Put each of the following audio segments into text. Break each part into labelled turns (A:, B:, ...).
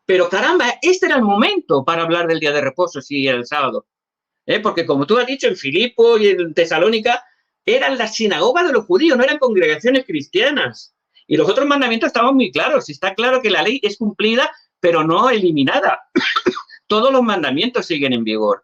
A: Pero caramba, este era el momento para hablar del día de reposo, si era el sábado. Porque como tú has dicho, en Filipo y en Tesalónica eran las sinagogas de los judíos, no eran congregaciones cristianas. Y los otros mandamientos estaban muy claros. Está claro que la ley es cumplida, pero no eliminada. Todos los mandamientos siguen en vigor.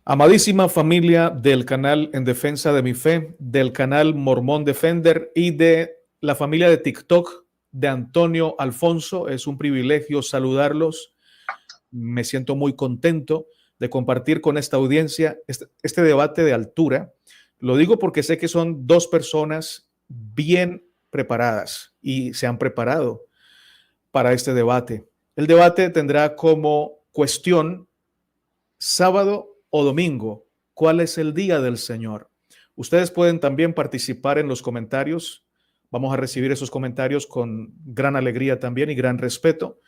B: Amadísima familia del canal En Defensa de mi Fe, del canal Mormón Defender y de la familia de TikTok de Antonio Alfonso, es un privilegio saludarlos. Me siento muy contento de compartir con esta audiencia este debate de altura. Lo digo porque sé que son dos personas bien preparadas y se han preparado para este debate. El debate tendrá como cuestión sábado o domingo, ¿cuál es el día del Señor? Ustedes pueden también participar en los comentarios. Vamos a recibir esos comentarios con gran alegría también y gran respeto.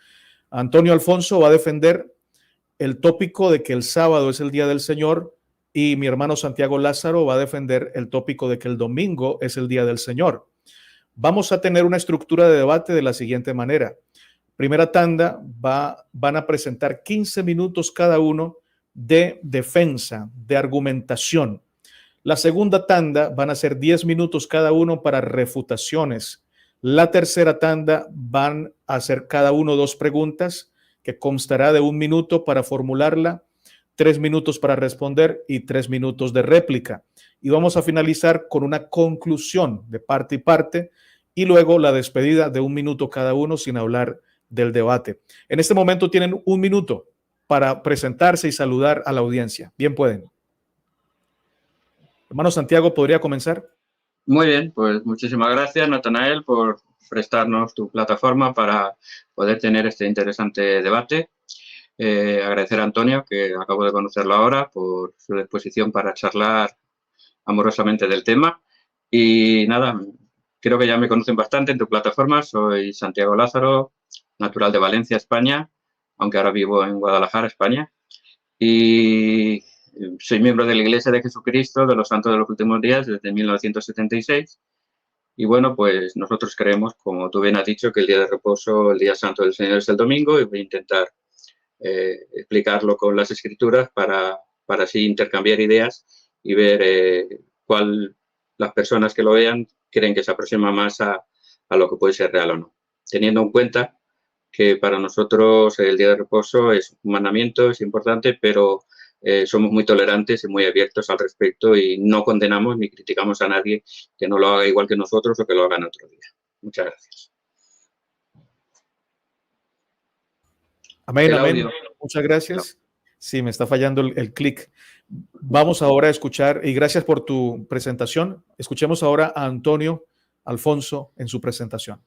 B: Antonio Alfonso va a defender el tópico de que el sábado es el día del Señor y mi hermano Santiago Lázaro va a defender el tópico de que el domingo es el día del Señor. Vamos a tener una estructura de debate de la siguiente manera. Primera tanda van a presentar 15 minutos cada uno de defensa, de argumentación. La segunda tanda van a ser 10 minutos cada uno para refutaciones. La tercera tanda van a hacer cada uno 2 preguntas que constará de 1 minuto para formularla, 3 minutos para responder y 3 minutos de réplica. Y vamos a finalizar con una conclusión de parte y parte y luego la despedida de 1 minuto cada uno sin hablar del debate. En este momento tienen 1 minuto para presentarse y saludar a la audiencia. Bien pueden. Hermano Santiago, ¿podría comenzar?
A: Muy bien, pues muchísimas gracias, Natanael, por prestarnos tu plataforma para poder tener este interesante debate. Agradecer a Antonio, que acabo de conocerlo ahora, por su disposición para charlar amorosamente del tema. Y nada, creo que ya me conocen bastante en tu plataforma. Soy Santiago Lázaro, natural de Valencia, España, aunque ahora vivo en Guadalajara, España. Y soy miembro de la Iglesia de Jesucristo de los Santos de los Últimos Días desde 1976. Y bueno, pues nosotros creemos, como tú bien has dicho, que el día de reposo, el día santo del Señor es el domingo, y voy a intentar explicarlo con las escrituras para así intercambiar ideas y ver cuál las personas que lo vean creen que se aproxima más a lo que puede ser real o no. Teniendo en cuenta que para nosotros el día de reposo es un mandamiento, es importante, pero somos muy tolerantes y muy abiertos al respecto y no condenamos ni criticamos a nadie que no lo haga igual que nosotros o que lo haga en otro día. Muchas gracias.
B: Amén, amén. Muchas gracias. Sí, me está fallando el clic. Vamos ahora a escuchar, y gracias por tu presentación. Escuchemos ahora a Antonio Alfonso en su presentación.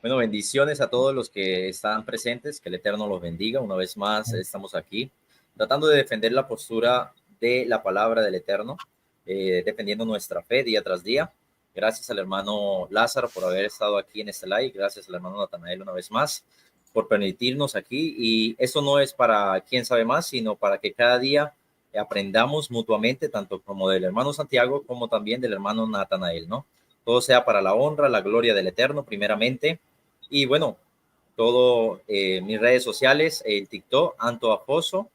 C: Bueno, bendiciones a todos los que están presentes, que el Eterno los bendiga. Una vez más estamos aquí tratando de defender la postura de la palabra del Eterno, defendiendo nuestra fe día tras día. Gracias al hermano Lázaro por haber estado aquí en este live. Gracias al hermano Natanael una vez más por permitirnos aquí. Y esto no es para quién sabe más, sino para que cada día aprendamos mutuamente, tanto como del hermano Santiago como también del hermano Natanael, ¿no? Todo sea para la honra, la gloria del Eterno, primeramente. Y bueno, todo mis redes sociales, el TikTok, Anto Afoso,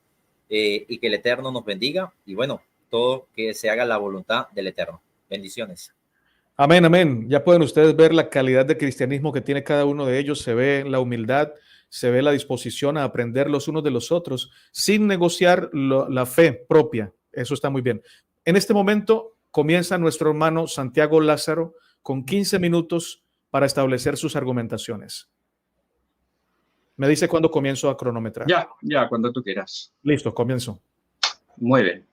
C: y que el Eterno nos bendiga. Y bueno, todo que se haga la voluntad del Eterno. Bendiciones.
B: Amén, amén. Ya pueden ustedes ver la calidad de cristianismo que tiene cada uno de ellos. Se ve la humildad, se ve la disposición a aprender los unos de los otros sin negociar la fe propia. Eso está muy bien. En este momento comienza nuestro hermano Santiago Lázaro con 15 minutos para establecer sus argumentaciones. Me dice cuándo comienzo a cronometrar.
A: Ya, cuando tú quieras.
B: Listo, comienzo.
A: Muy bien.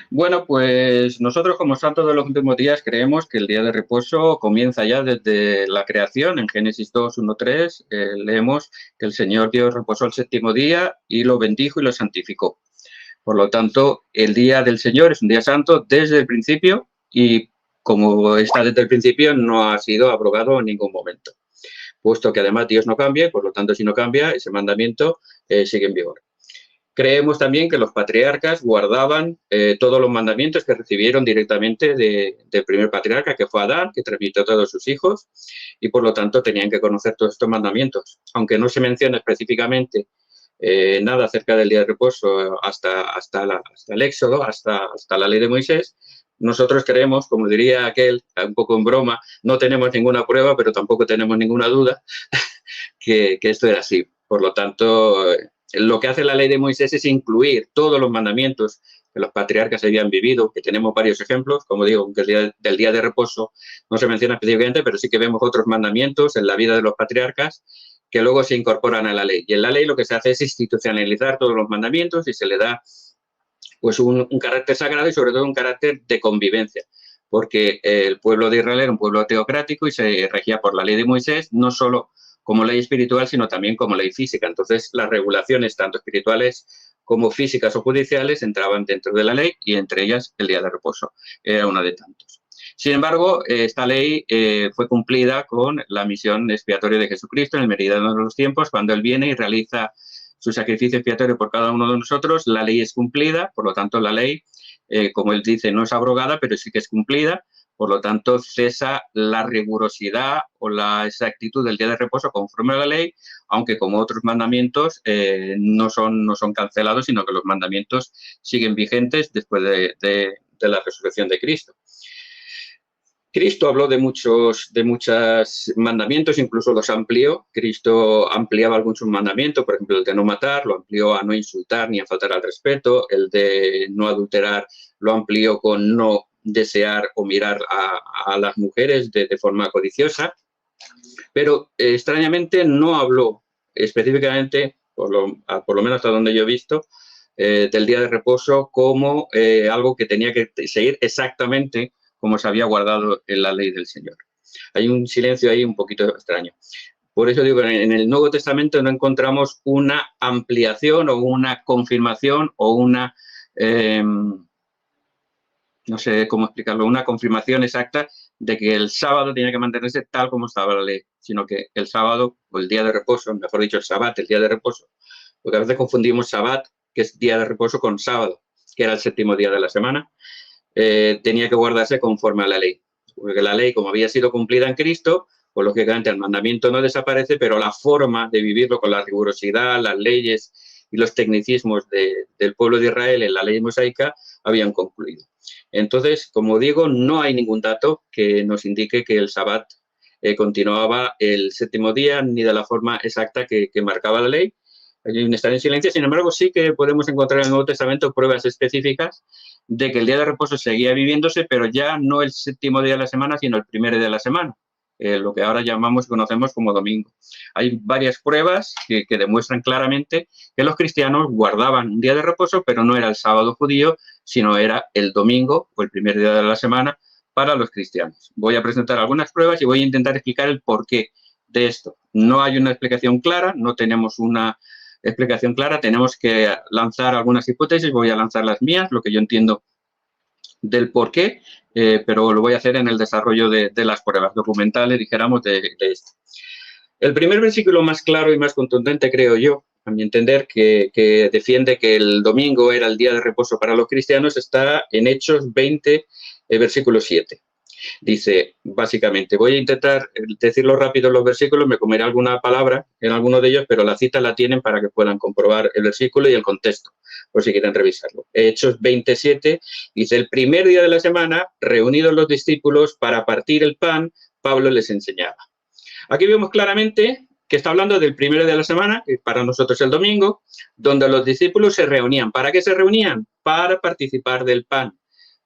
A: Bueno, pues nosotros como santos de los últimos días creemos que el día de reposo comienza ya desde la creación. En Génesis 2, 1, 3 leemos que el Señor Dios reposó el séptimo día y lo bendijo y lo santificó. Por lo tanto, el día del Señor es un día santo desde el principio y como está desde el principio no ha sido abrogado en ningún momento, puesto que además Dios no cambia y por lo tanto si no cambia ese mandamiento sigue en vigor. Creemos también que los patriarcas guardaban todos los mandamientos que recibieron directamente del primer patriarca, que fue Adán, que transmitió a todos sus hijos, y por lo tanto tenían que conocer todos estos mandamientos. Aunque no se menciona específicamente nada acerca del día de reposo hasta el Éxodo, hasta la ley de Moisés, nosotros creemos, como diría aquel, un poco en broma, no tenemos ninguna prueba, pero tampoco tenemos ninguna duda que esto era así. Por lo tanto, lo que hace la ley de Moisés es incluir todos los mandamientos que los patriarcas habían vivido, que tenemos varios ejemplos, como digo, que del día de reposo no se menciona específicamente, pero sí que vemos otros mandamientos en la vida de los patriarcas que luego se incorporan a la ley. Y en la ley lo que se hace es institucionalizar todos los mandamientos y se le da pues un carácter sagrado y sobre todo un carácter de convivencia, porque el pueblo de Israel era un pueblo teocrático y se regía por la ley de Moisés, no solo como ley espiritual, sino también como ley física. Entonces, las regulaciones, tanto espirituales como físicas o judiciales, entraban dentro de la ley y entre ellas el día de reposo. Era una de tantos. Sin embargo, esta ley fue cumplida con la misión expiatoria de Jesucristo en el meridiano de los tiempos, cuando Él viene y realiza su sacrificio expiatorio por cada uno de nosotros. La ley es cumplida, por lo tanto, la ley, como Él dice, no es abrogada, pero sí que es cumplida. Por lo tanto, cesa la rigurosidad o la exactitud del día de reposo conforme a la ley, aunque como otros mandamientos no son cancelados, sino que los mandamientos siguen vigentes después de la resurrección de Cristo. Cristo habló de muchos mandamientos, incluso los amplió. Cristo ampliaba algunos mandamientos, por ejemplo, el de no matar, lo amplió a no insultar ni a faltar al respeto. El de no adulterar lo amplió con no desear o mirar a las mujeres de forma codiciosa. Pero extrañamente no habló específicamente, por lo menos hasta donde yo he visto, del día de reposo como algo que tenía que seguir exactamente como se había guardado en la ley del Señor. Hay un silencio ahí un poquito extraño. Por eso digo, en el Nuevo Testamento no encontramos una ampliación o una confirmación o una, no sé cómo explicarlo, una confirmación exacta de que el sábado tenía que mantenerse tal como estaba la ley, sino que el sábado o el día de reposo, mejor dicho, el sabbat, el día de reposo, porque a veces confundimos sabbat, que es día de reposo, con sábado, que era el séptimo día de la semana. Tenía que guardarse conforme a la ley. Porque la ley, como había sido cumplida en Cristo, pues lógicamente el mandamiento no desaparece, pero la forma de vivirlo con la rigurosidad, las leyes y los tecnicismos del pueblo de Israel en la ley mosaica habían concluido. Entonces, como digo, no hay ningún dato que nos indique que el Sabbat continuaba el séptimo día, ni de la forma exacta que marcaba la ley. Hay un estar en silencio. Sin embargo, sí que podemos encontrar en el Nuevo Testamento pruebas específicas de que el día de reposo seguía viviéndose, pero ya no el séptimo día de la semana, sino el primer día de la semana, lo que ahora llamamos y conocemos como domingo. Hay varias pruebas que demuestran claramente que los cristianos guardaban un día de reposo, pero no era el sábado judío, sino era el domingo o el primer día de la semana para los cristianos. Voy a presentar algunas pruebas y voy a intentar explicar el porqué de esto. No hay una explicación clara, no tenemos una explicación clara, tenemos que lanzar algunas hipótesis, voy a lanzar las mías, lo que yo entiendo del por qué, pero lo voy a hacer en el desarrollo de las pruebas documentales, dijéramos, de esto. El primer versículo más claro y más contundente, creo yo, a mi entender, que defiende que el domingo era el día de reposo para los cristianos, está en Hechos 20, versículo 7. Dice, básicamente, voy a intentar decirlo rápido en los versículos, me comeré alguna palabra en alguno de ellos, pero la cita la tienen para que puedan comprobar el versículo y el contexto, por si quieren revisarlo. Hechos 27 dice, el primer día de la semana, reunidos los discípulos para partir el pan, Pablo les enseñaba. Aquí vemos claramente que está hablando del primer día de la semana, que para nosotros es el domingo, donde los discípulos se reunían. ¿Para qué se reunían? Para participar del pan.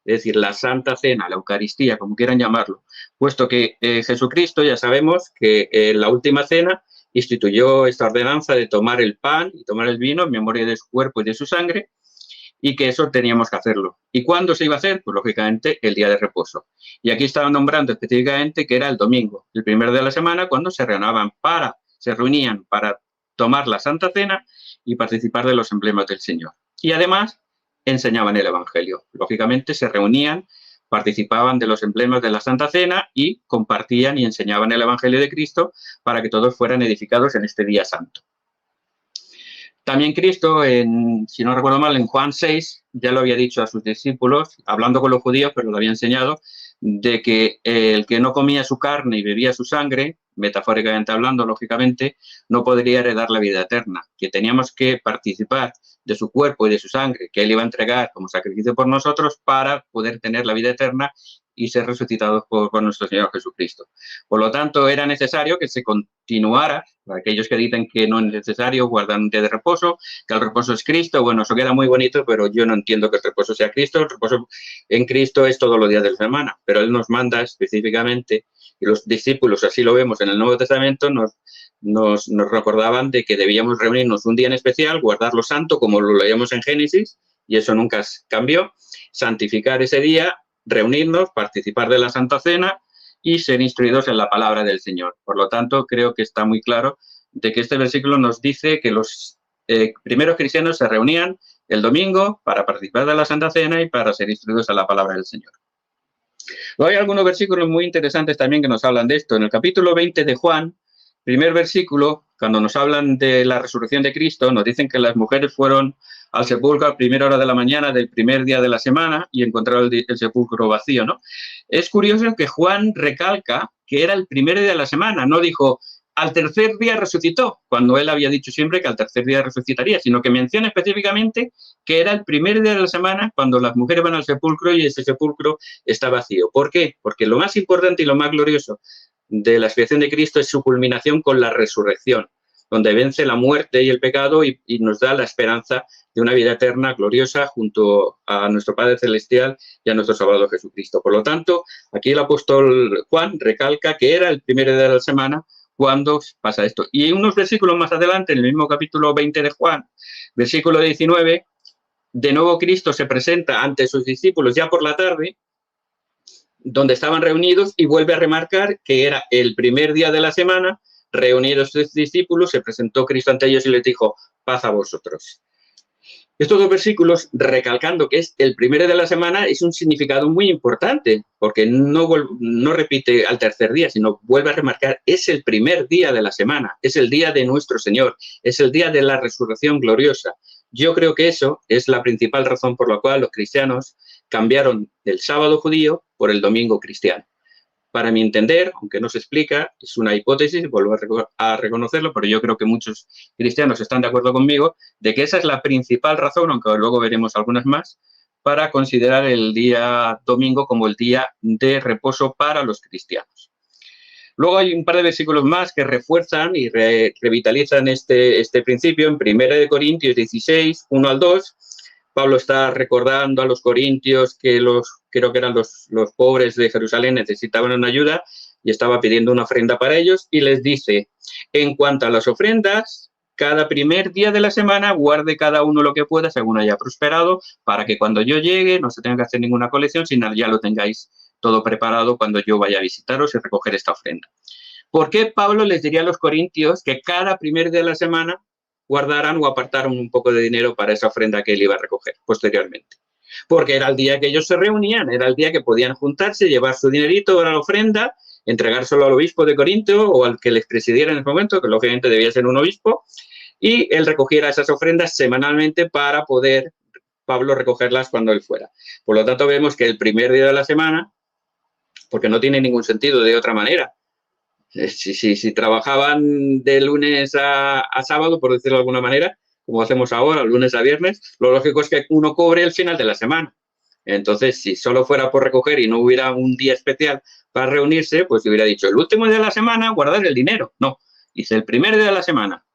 A: Es decir, la Santa Cena, la Eucaristía, como quieran llamarlo, puesto que Jesucristo, ya sabemos que en la última cena instituyó esta ordenanza de tomar el pan y tomar el vino en memoria de su cuerpo y de su sangre, y que eso teníamos que hacerlo. ¿Y cuándo se iba a hacer? Pues lógicamente el día de reposo. Y aquí estaba nombrando específicamente que era el domingo, el primer día de la semana, cuando se reunían para tomar la Santa Cena y participar de los emblemas del Señor. Y además enseñaban el Evangelio. Lógicamente se reunían, participaban de los emblemas de la Santa Cena y compartían y enseñaban el Evangelio de Cristo para que todos fueran edificados en este día santo. También Cristo, si no recuerdo mal, en Juan 6, ya lo había dicho a sus discípulos, hablando con los judíos, pero lo había enseñado, de que el que no comía su carne y bebía su sangre, metafóricamente hablando, lógicamente, no podría heredar la vida eterna, que teníamos que participar de su cuerpo y de su sangre, que Él iba a entregar como sacrificio por nosotros para poder tener la vida eterna y ser resucitados por nuestro Señor Jesucristo. Por lo tanto, era necesario que se continuara, para aquellos que dicen que no es necesario guardar un día de reposo, que el reposo es Cristo. Bueno, eso queda muy bonito, pero yo no entiendo que el reposo sea Cristo. El reposo en Cristo es todos los días de la semana, pero Él nos manda específicamente, y los discípulos, así lo vemos en el Nuevo Testamento, nos recordaban de que debíamos reunirnos un día en especial, guardarlo santo, como lo leíamos en Génesis, y eso nunca cambió, santificar ese día, reunirnos, participar de la Santa Cena y ser instruidos en la palabra del Señor. Por lo tanto, creo que está muy claro de que este versículo nos dice que los primeros cristianos se reunían el domingo para participar de la Santa Cena y para ser instruidos en la palabra del Señor. Luego hay algunos versículos muy interesantes también que nos hablan de esto. En el capítulo 20 de Juan, primer versículo, cuando nos hablan de la resurrección de Cristo, nos dicen que las mujeres fueron al sepulcro a primera hora de la mañana del primer día de la semana y encontraron el sepulcro vacío, ¿no? Es curioso que Juan recalca que era el primer día de la semana, no dijo al tercer día resucitó, cuando él había dicho siempre que al tercer día resucitaría, sino que menciona específicamente que era el primer día de la semana cuando las mujeres van al sepulcro y ese sepulcro está vacío. ¿Por qué? Porque lo más importante y lo más glorioso de la expiación de Cristo es su culminación con la resurrección, donde vence la muerte y el pecado y nos da la esperanza de una vida eterna, gloriosa, junto a nuestro Padre Celestial y a nuestro Salvador Jesucristo. Por lo tanto, aquí el apóstol Juan recalca que era el primer día de la semana cuando pasa esto. Y unos versículos más adelante, en el mismo capítulo 20 de Juan, versículo 19, de nuevo Cristo se presenta ante sus discípulos ya por la tarde, donde estaban reunidos, y vuelve a remarcar que era el primer día de la semana. Reunidos sus discípulos, se presentó Cristo ante ellos y les dijo, paz a vosotros. Estos dos versículos, recalcando que es el primero de la semana, es un significado muy importante, porque no repite al tercer día, sino vuelve a remarcar, es el primer día de la semana, es el día de nuestro Señor, es el día de la resurrección gloriosa. Yo creo que eso es la principal razón por la cual los cristianos cambiaron el sábado judío por el domingo cristiano. Para mi entender, aunque no se explica, es una hipótesis, vuelvo a reconocerlo, pero yo creo que muchos cristianos están de acuerdo conmigo, de que esa es la principal razón, aunque luego veremos algunas más, para considerar el día domingo como el día de reposo para los cristianos. Luego hay un par de versículos más que refuerzan y revitalizan este principio. En 1 Corintios 16, 1 al 2, Pablo está recordando a los corintios que creo que eran los pobres de Jerusalén necesitaban una ayuda y estaba pidiendo una ofrenda para ellos y les dice, en cuanto a las ofrendas, cada primer día de la semana guarde cada uno lo que pueda según haya prosperado para que cuando yo llegue no se tenga que hacer ninguna colección, sino ya lo tengáis todo preparado cuando yo vaya a visitaros y recoger esta ofrenda. ¿Por qué Pablo les diría a los corintios que cada primer día de la semana guardaran o apartaran un poco de dinero para esa ofrenda que él iba a recoger posteriormente? Porque era el día que ellos se reunían, era el día que podían juntarse, llevar su dinerito a la ofrenda, entregárselo al obispo de Corinto o al que les presidiera en ese momento, que lógicamente debía ser un obispo, y él recogiera esas ofrendas semanalmente para poder Pablo recogerlas cuando él fuera. Por lo tanto, vemos que el primer día de la semana, porque no tiene ningún sentido de otra manera, si trabajaban de lunes a sábado, por decirlo de alguna manera, como hacemos ahora, lunes a viernes, lo lógico es que uno cobre el final de la semana. Entonces, si solo fuera por recoger y no hubiera un día especial para reunirse, pues hubiera dicho, el último día de la semana, guardar el dinero. No, dice el primer día de la semana.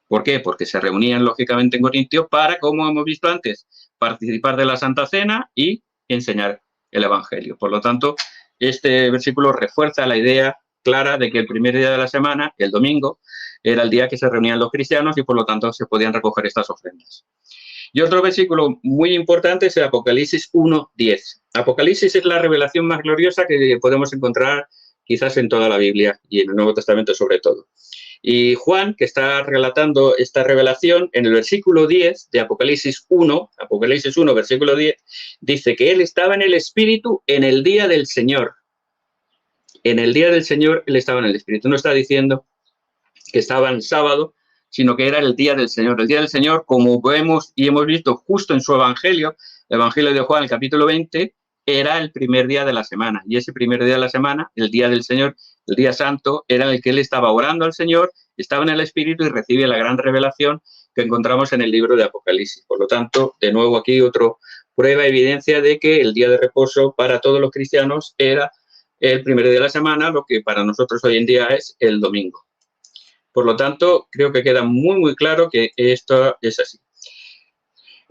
A: ¿Por qué? Porque se reunían, lógicamente, en Corintio para, como hemos visto antes, participar de la Santa Cena y enseñar el Evangelio. Por lo tanto, este versículo refuerza la idea clara de que el primer día de la semana, el domingo, era el día que se reunían los cristianos y por lo tanto se podían recoger estas ofrendas. Y otro versículo muy importante es el Apocalipsis 1:10. Apocalipsis es la revelación más gloriosa que podemos encontrar quizás en toda la Biblia y en el Nuevo Testamento sobre todo. Y Juan, que está relatando esta revelación, en el versículo 10 de Apocalipsis 1, versículo 10, dice que él estaba en el Espíritu en el día del Señor. En el día del Señor él estaba en el Espíritu. No está diciendo que estaba en sábado, sino que era el día del Señor. El día del Señor, como vemos y hemos visto justo en su Evangelio, el Evangelio de Juan, el capítulo 20, era el primer día de la semana. Y ese primer día de la semana, el día del Señor, el día santo, era en el que él estaba orando al Señor, estaba en el Espíritu y recibe la gran revelación que encontramos en el libro de Apocalipsis. Por lo tanto, de nuevo aquí otro prueba, evidencia de que el día de reposo para todos los cristianos era el primer día de la semana, lo que para nosotros hoy en día es el domingo. Por lo tanto, creo que queda muy claro que esto es así.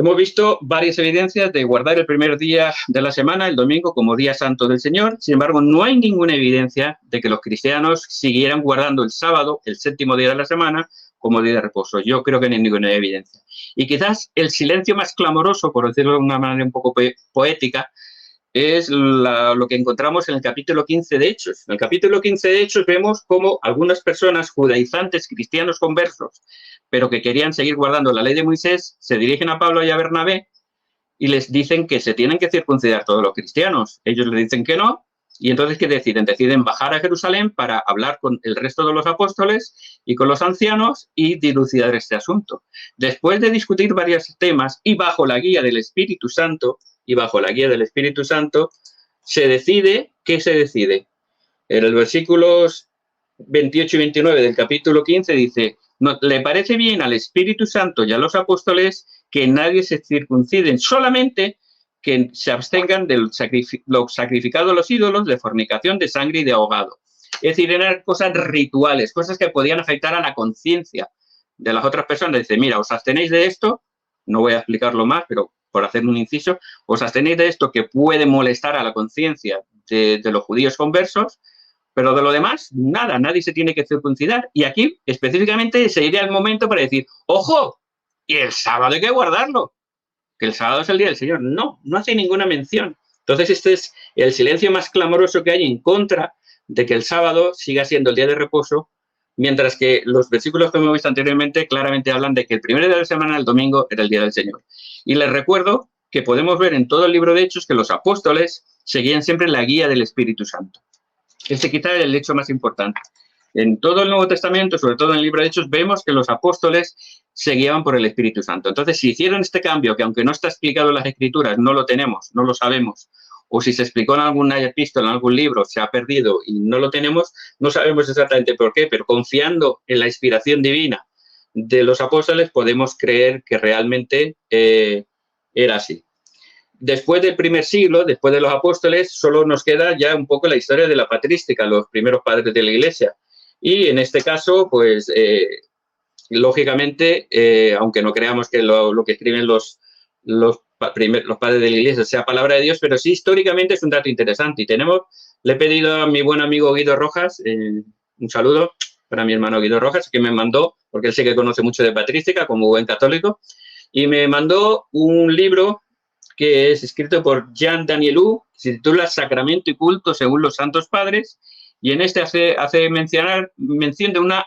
A: Hemos visto varias evidencias de guardar el primer día de la semana, el domingo, como día santo del Señor. Sin embargo, no hay ninguna evidencia de que los cristianos siguieran guardando el sábado, el séptimo día de la semana, como día de reposo. Yo creo que no hay ninguna evidencia. Y quizás el silencio más clamoroso, por decirlo de una manera un poco poética, es lo que encontramos en el capítulo 15 de Hechos. En el capítulo 15 de Hechos vemos cómo algunas personas judaizantes, cristianos conversos, pero que querían seguir guardando la ley de Moisés, se dirigen a Pablo y a Bernabé y les dicen que se tienen que circuncidar todos los cristianos. Ellos le dicen que no, y entonces ¿qué deciden? Deciden bajar a Jerusalén para hablar con el resto de los apóstoles y con los ancianos y dilucidar este asunto. Después de discutir varios temas y bajo la guía del Espíritu Santo, se decide, ¿qué se decide? En los versículos 28 y 29 del capítulo 15 dice, no, le parece bien al Espíritu Santo y a los apóstoles que nadie se circunciden, solamente que se abstengan de lo sacrificado a los ídolos, de fornicación, de sangre y de ahogado. Es decir, eran cosas rituales, cosas que podían afectar a la conciencia de las otras personas. Dice, mira, os abstenéis de esto, no voy a explicarlo más, pero por hacer un inciso, os abstenéis de esto que puede molestar a la conciencia de los judíos conversos, pero de lo demás, nada, nadie se tiene que circuncidar. Y aquí, específicamente, sería el momento para decir, ¡ojo! Y el sábado hay que guardarlo, que el sábado es el día del Señor. No, no hace ninguna mención. Entonces, este es el silencio más clamoroso que hay en contra de que el sábado siga siendo el día de reposo, mientras que los versículos que hemos visto anteriormente claramente hablan de que el primer día de la semana, el domingo, era el día del Señor. Y les recuerdo que podemos ver en todo el libro de Hechos que los apóstoles seguían siempre la guía del Espíritu Santo. Este quizá es el hecho más importante. En todo el Nuevo Testamento, sobre todo en el libro de Hechos, vemos que los apóstoles se guiaban por el Espíritu Santo. Entonces, si hicieron este cambio, que aunque no está explicado en las Escrituras, no lo tenemos, no lo sabemos, o si se explicó en alguna epístola, en algún libro, se ha perdido y no lo tenemos, no sabemos exactamente por qué, pero confiando en la inspiración divina de los apóstoles, podemos creer que realmente era así. Después del primer siglo, después de los apóstoles, solo nos queda ya un poco la historia de la patrística, los primeros padres de la Iglesia. Y en este caso, pues, lógicamente, aunque no creamos que lo que escriben los padres de la Iglesia sea palabra de Dios, pero sí históricamente es un dato interesante. Y le he pedido a mi buen amigo Guido Rojas, un saludo para mi hermano Guido Rojas, que me mandó, porque él sí que conoce mucho de patrística como buen católico, y me mandó un libro que es escrito por Jean Danielou, se titula Sacramento y culto según los santos padres, y en este hace mención de una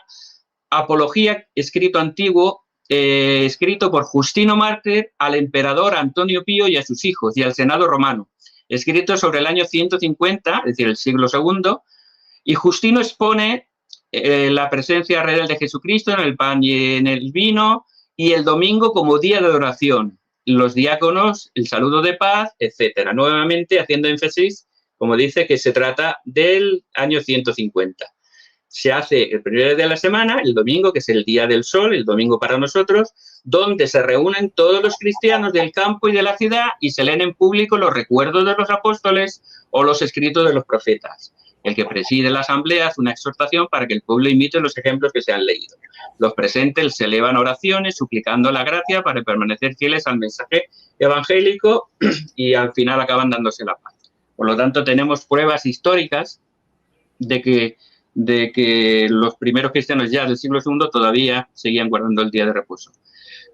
A: apología escrito antiguo, escrito por Justino Mártir al emperador Antonio Pío y a sus hijos, y al Senado romano, escrito sobre el año 150, es decir, el siglo II, y Justino expone la presencia real de Jesucristo en el pan y en el vino, y el domingo como día de adoración, los diáconos, el saludo de paz, etcétera. Nuevamente haciendo énfasis, como dice, que se trata del año 150. Se hace el primer día de la semana, el domingo, que es el día del sol, el domingo para nosotros, donde se reúnen todos los cristianos del campo y de la ciudad y se leen en público los recuerdos de los apóstoles o los escritos de los profetas. El que preside la asamblea hace una exhortación para que el pueblo imite los ejemplos que se han leído. Los presentes se elevan oraciones suplicando la gracia para permanecer fieles al mensaje evangélico y al final acaban dándose la paz. Por lo tanto, tenemos pruebas históricas de que los primeros cristianos ya del siglo II todavía seguían guardando el día de reposo.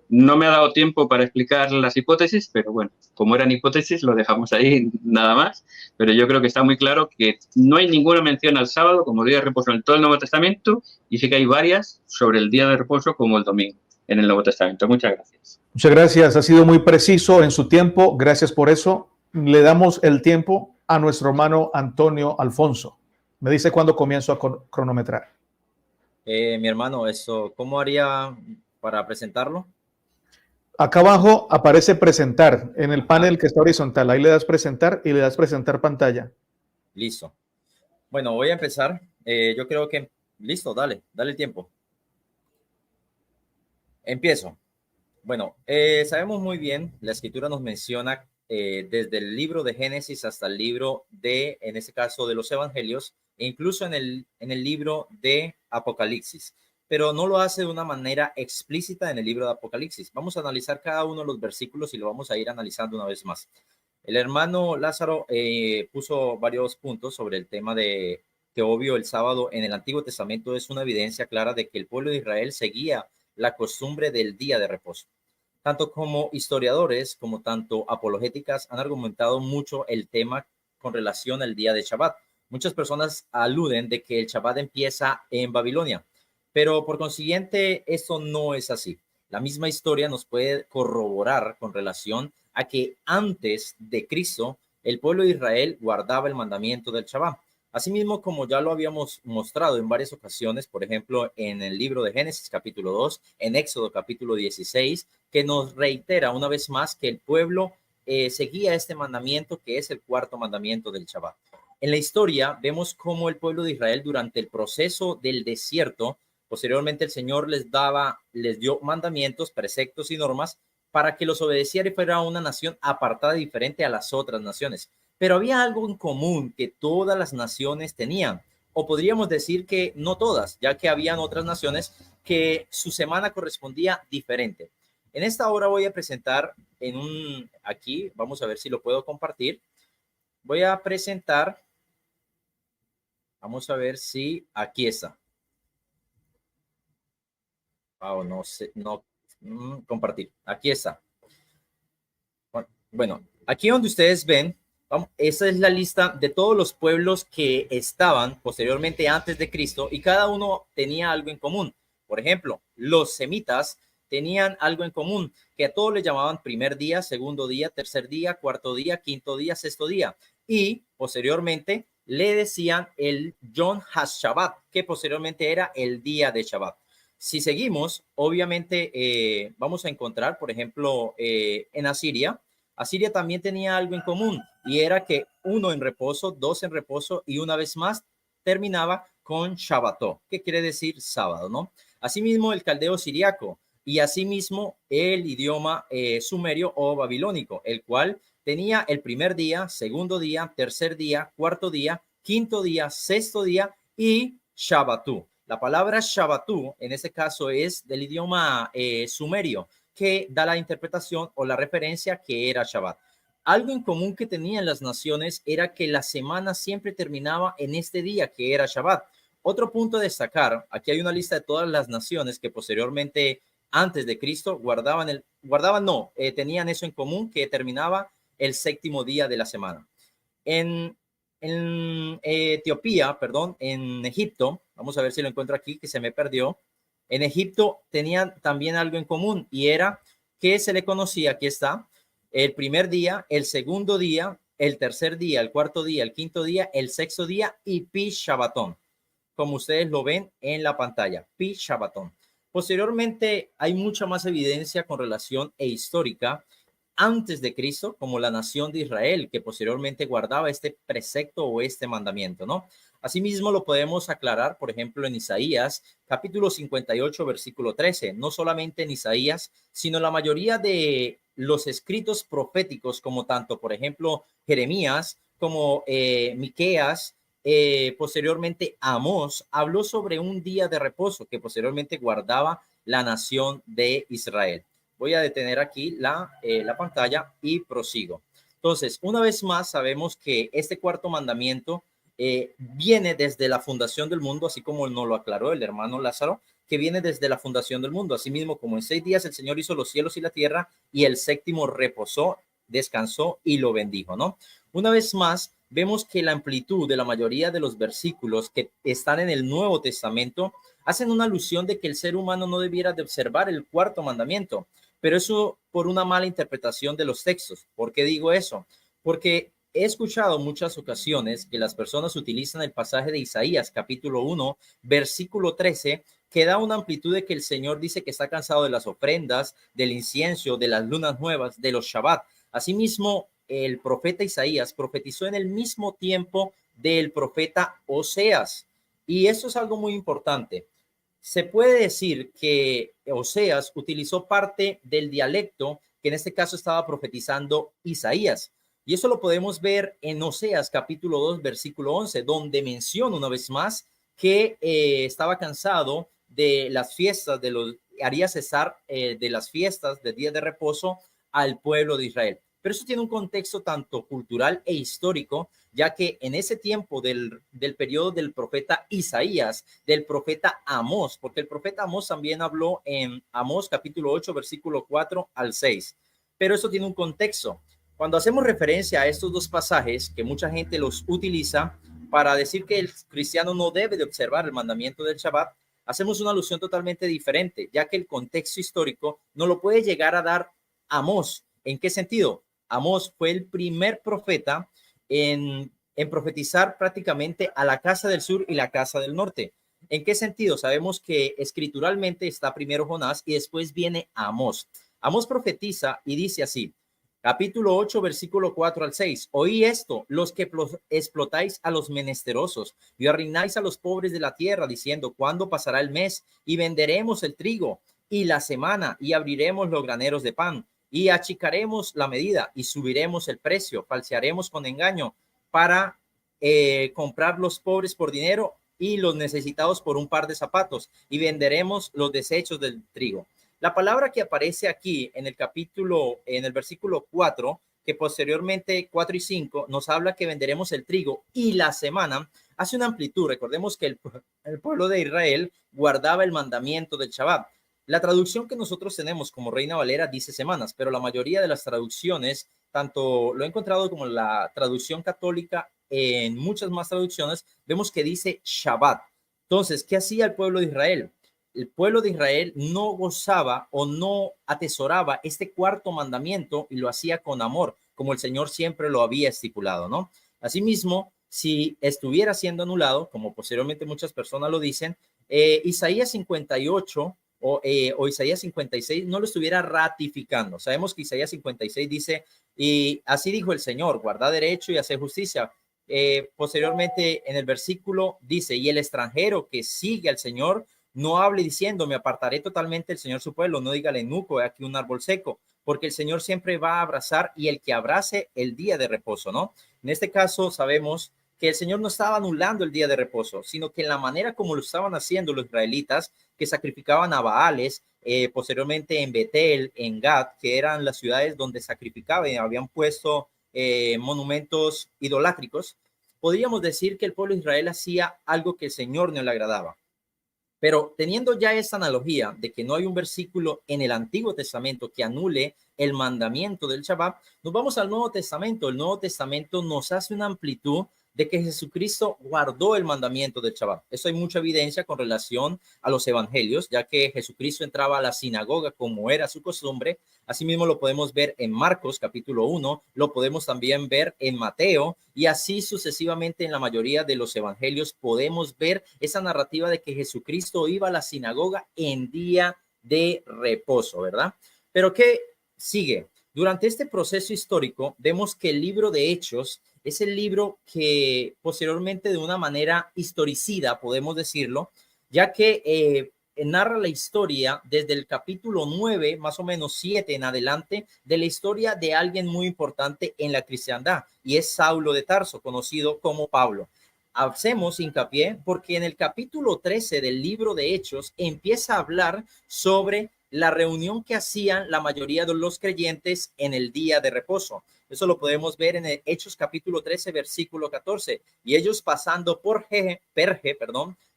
A: No me ha dado tiempo para explicar las hipótesis, pero bueno, como eran hipótesis, lo dejamos ahí nada más. Pero yo creo que está muy claro que no hay ninguna mención al sábado como día de reposo en todo el Nuevo Testamento, y sí que hay varias sobre el día de reposo como el domingo en el Nuevo Testamento. Muchas gracias.
B: Muchas gracias. Ha sido muy preciso en su tiempo. Gracias por eso. Le damos el tiempo a nuestro hermano Antonio Alfonso. Me dice cuándo comienzo a cronometrar.
C: Mi hermano, eso, ¿cómo haría para presentarlo?
B: Acá abajo aparece presentar en el panel que está horizontal. Ahí le das presentar y le das presentar pantalla.
C: Listo. Bueno, voy a empezar. Yo creo que... Listo, dale el tiempo. Empiezo. Bueno, sabemos muy bien, la escritura nos menciona desde el libro de Génesis hasta el libro de, en este caso, de los Evangelios, e incluso en el libro de Apocalipsis, pero no lo hace de una manera explícita en el libro de Apocalipsis. Vamos a analizar cada uno de los versículos y lo vamos a ir analizando una vez más. El hermano Lázaro puso varios puntos sobre el tema de que obvio el sábado en el Antiguo Testamento es una evidencia clara de que el pueblo de Israel seguía la costumbre del día de reposo. Tanto como historiadores como tanto apologéticas han argumentado mucho el tema con relación al día de Shabbat. Muchas personas aluden de que el Shabbat empieza en Babilonia, pero por consiguiente esto no es así. La misma historia nos puede corroborar con relación a que antes de Cristo el pueblo de Israel guardaba el mandamiento del Shabbat. Asimismo, como ya lo habíamos mostrado en varias ocasiones, por ejemplo, en el libro de Génesis capítulo 2, en Éxodo capítulo 16, que nos reitera una vez más que el pueblo seguía este mandamiento que es el cuarto mandamiento del Shabbat. En la historia vemos cómo el pueblo de Israel durante el proceso del desierto, posteriormente el Señor les dio mandamientos, preceptos y normas para que los obedeciera y fuera una nación apartada y diferente a las otras naciones. Pero había algo en común que todas las naciones tenían, o podríamos decir que no todas, ya que habían otras naciones que su semana correspondía diferente. En esta hora voy a presentar aquí, vamos a ver si lo puedo compartir. Voy a presentar, vamos a ver si aquí está. Oh, no sé, no, compartir. Aquí está. Bueno, aquí donde ustedes ven, esa es la lista de todos los pueblos que estaban posteriormente antes de Cristo y cada uno tenía algo en común. Por ejemplo, los semitas tenían algo en común, que a todos les llamaban primer día, segundo día, tercer día, cuarto día, quinto día, sexto día. Y posteriormente le decían el Yom HaShabbat, que posteriormente era el día de Shabbat. Si seguimos, obviamente vamos a encontrar, por ejemplo, en Asiria. Asiria también tenía algo en común y era que uno en reposo, dos en reposo y una vez más terminaba con Shabbató, que quiere decir sábado, ¿no? Asimismo el caldeo siriaco y asimismo el idioma sumerio o babilónico, el cual tenía el primer día, segundo día, tercer día, cuarto día, quinto día, sexto día y Shabbatú. La palabra Shabbatú en este caso es del idioma sumerio, que da la interpretación o la referencia que era Shabbat. Algo en común que tenían las naciones era que la semana siempre terminaba en este día que era Shabbat. Otro punto a destacar, aquí hay una lista de todas las naciones que posteriormente, antes de Cristo, tenían eso en común, que terminaba el séptimo día de la semana. En Etiopía, en Egipto, vamos a ver si lo encuentro aquí, que se me perdió. En Egipto tenían también algo en común y era que se le conocía, aquí está, el primer día, el segundo día, el tercer día, el cuarto día, el quinto día, el sexto día y Pi Shabbatón, como ustedes lo ven en la pantalla, Pi Shabbatón. Posteriormente hay mucha más evidencia con relación histórica antes de Cristo, como la nación de Israel, que posteriormente guardaba este precepto o este mandamiento, ¿no? Asimismo, lo podemos aclarar, por ejemplo, en Isaías, capítulo 58, versículo 13. No solamente en Isaías, sino la mayoría de los escritos proféticos, como tanto, por ejemplo, Jeremías, como Miqueas, posteriormente Amós, habló sobre un día de reposo que posteriormente guardaba la nación de Israel. Voy a detener aquí la pantalla y prosigo. Entonces, una vez más, sabemos que este cuarto mandamiento viene desde la fundación del mundo, así como nos lo aclaró el hermano Lázaro, que viene desde la fundación del mundo. Asimismo, como en 6 días el Señor hizo los cielos y la tierra, y el séptimo reposó, descansó y lo bendijo, ¿no? Una vez más, vemos que la amplitud de la mayoría de los versículos que están en el Nuevo Testamento hacen una alusión de que el ser humano no debiera de observar el cuarto mandamiento, pero eso por una mala interpretación de los textos. ¿Por qué digo eso? Porque he escuchado muchas ocasiones que las personas utilizan el pasaje de Isaías, capítulo 1, versículo 13, que da una amplitud de que el Señor dice que está cansado de las ofrendas, del incienso, de las lunas nuevas, de los Shabbat. Asimismo, el profeta Isaías profetizó en el mismo tiempo del profeta Oseas. Y esto es algo muy importante. Se puede decir que Oseas utilizó parte del dialecto que en este caso estaba profetizando Isaías. Y eso lo podemos ver en Oseas capítulo 2, versículo 11, donde menciona una vez más que estaba cansado de las fiestas, haría cesar de las fiestas del día de reposo al pueblo de Israel. Pero eso tiene un contexto tanto cultural e histórico, ya que en ese tiempo del periodo del profeta Isaías, del profeta Amós, porque el profeta Amós también habló en Amós capítulo 8, versículo 4 al 6. Pero eso tiene un contexto. Cuando hacemos referencia a estos dos pasajes, que mucha gente los utiliza para decir que el cristiano no debe de observar el mandamiento del Shabbat, hacemos una alusión totalmente diferente, ya que el contexto histórico no lo puede llegar a dar Amós. ¿En qué sentido? Amós fue el primer profeta en profetizar prácticamente a la casa del sur y la casa del norte. ¿En qué sentido? Sabemos que escrituralmente está primero Jonás y después viene Amós. Amós profetiza y dice así, capítulo 8, versículo 4 al 6. Oí esto, los que explotáis a los menesterosos y arruináis a los pobres de la tierra, diciendo, ¿cuándo pasará el mes? Y venderemos el trigo y la semana y abriremos los graneros de pan y achicaremos la medida y subiremos el precio, falsearemos con engaño para comprar los pobres por dinero y los necesitados por un par de zapatos y venderemos los desechos del trigo. La palabra que aparece aquí en el versículo 4, que posteriormente 4 y 5 nos habla que venderemos el trigo y la semana, hace una amplitud. Recordemos que el pueblo de Israel guardaba el mandamiento del Shabbat. La traducción que nosotros tenemos como Reina Valera dice semanas, pero la mayoría de las traducciones, tanto lo he encontrado como la traducción católica, en muchas más traducciones, vemos que dice Shabbat. Entonces, ¿qué hacía el pueblo de Israel? El pueblo de Israel no gozaba o no atesoraba este cuarto mandamiento y lo hacía con amor, como el Señor siempre lo había estipulado, ¿no? Asimismo, si estuviera siendo anulado, como posteriormente muchas personas lo dicen, Isaías 58 o Isaías 56 no lo estuviera ratificando. Sabemos que Isaías 56 dice, y así dijo el Señor, guarda derecho y hace justicia. Posteriormente en el versículo dice, y el extranjero que sigue al Señor no hable diciendo, me apartaré totalmente del Señor su pueblo, no diga al eunuco, aquí un árbol seco, porque el Señor siempre va a abrazar y el que abrace el día de reposo, ¿no? En este caso sabemos que el Señor no estaba anulando el día de reposo, sino que en la manera como lo estaban haciendo los israelitas, que sacrificaban a Baales, posteriormente en Betel, en Gad, que eran las ciudades donde sacrificaban y habían puesto monumentos idolátricos, podríamos decir que el pueblo de Israel hacía algo que el Señor no le agradaba. Pero teniendo ya esta analogía de que no hay un versículo en el Antiguo Testamento que anule el mandamiento del Shabbat, nos vamos al Nuevo Testamento. El Nuevo Testamento nos hace una amplitud de que Jesucristo guardó el mandamiento del Shabbat. Eso hay mucha evidencia con relación a los evangelios, ya que Jesucristo entraba a la sinagoga como era su costumbre. Asimismo lo podemos ver en Marcos capítulo 1, lo podemos también ver en Mateo y así sucesivamente en la mayoría de los evangelios podemos ver esa narrativa de que Jesucristo iba a la sinagoga en día de reposo, ¿verdad? Pero ¿qué sigue? Durante este proceso histórico vemos que el libro de Hechos es el libro que posteriormente de una manera historicida, podemos decirlo, ya que narra la historia desde el capítulo 9, más o menos 7 en adelante, de la historia de alguien muy importante en la cristiandad, y es Saulo de Tarso, conocido como Pablo. Hacemos hincapié porque en el capítulo 13 del libro de Hechos empieza a hablar sobre la reunión que hacían la mayoría de los creyentes en el día de reposo. Eso lo podemos ver en el Hechos capítulo 13, versículo 14. Y ellos pasando por Perge,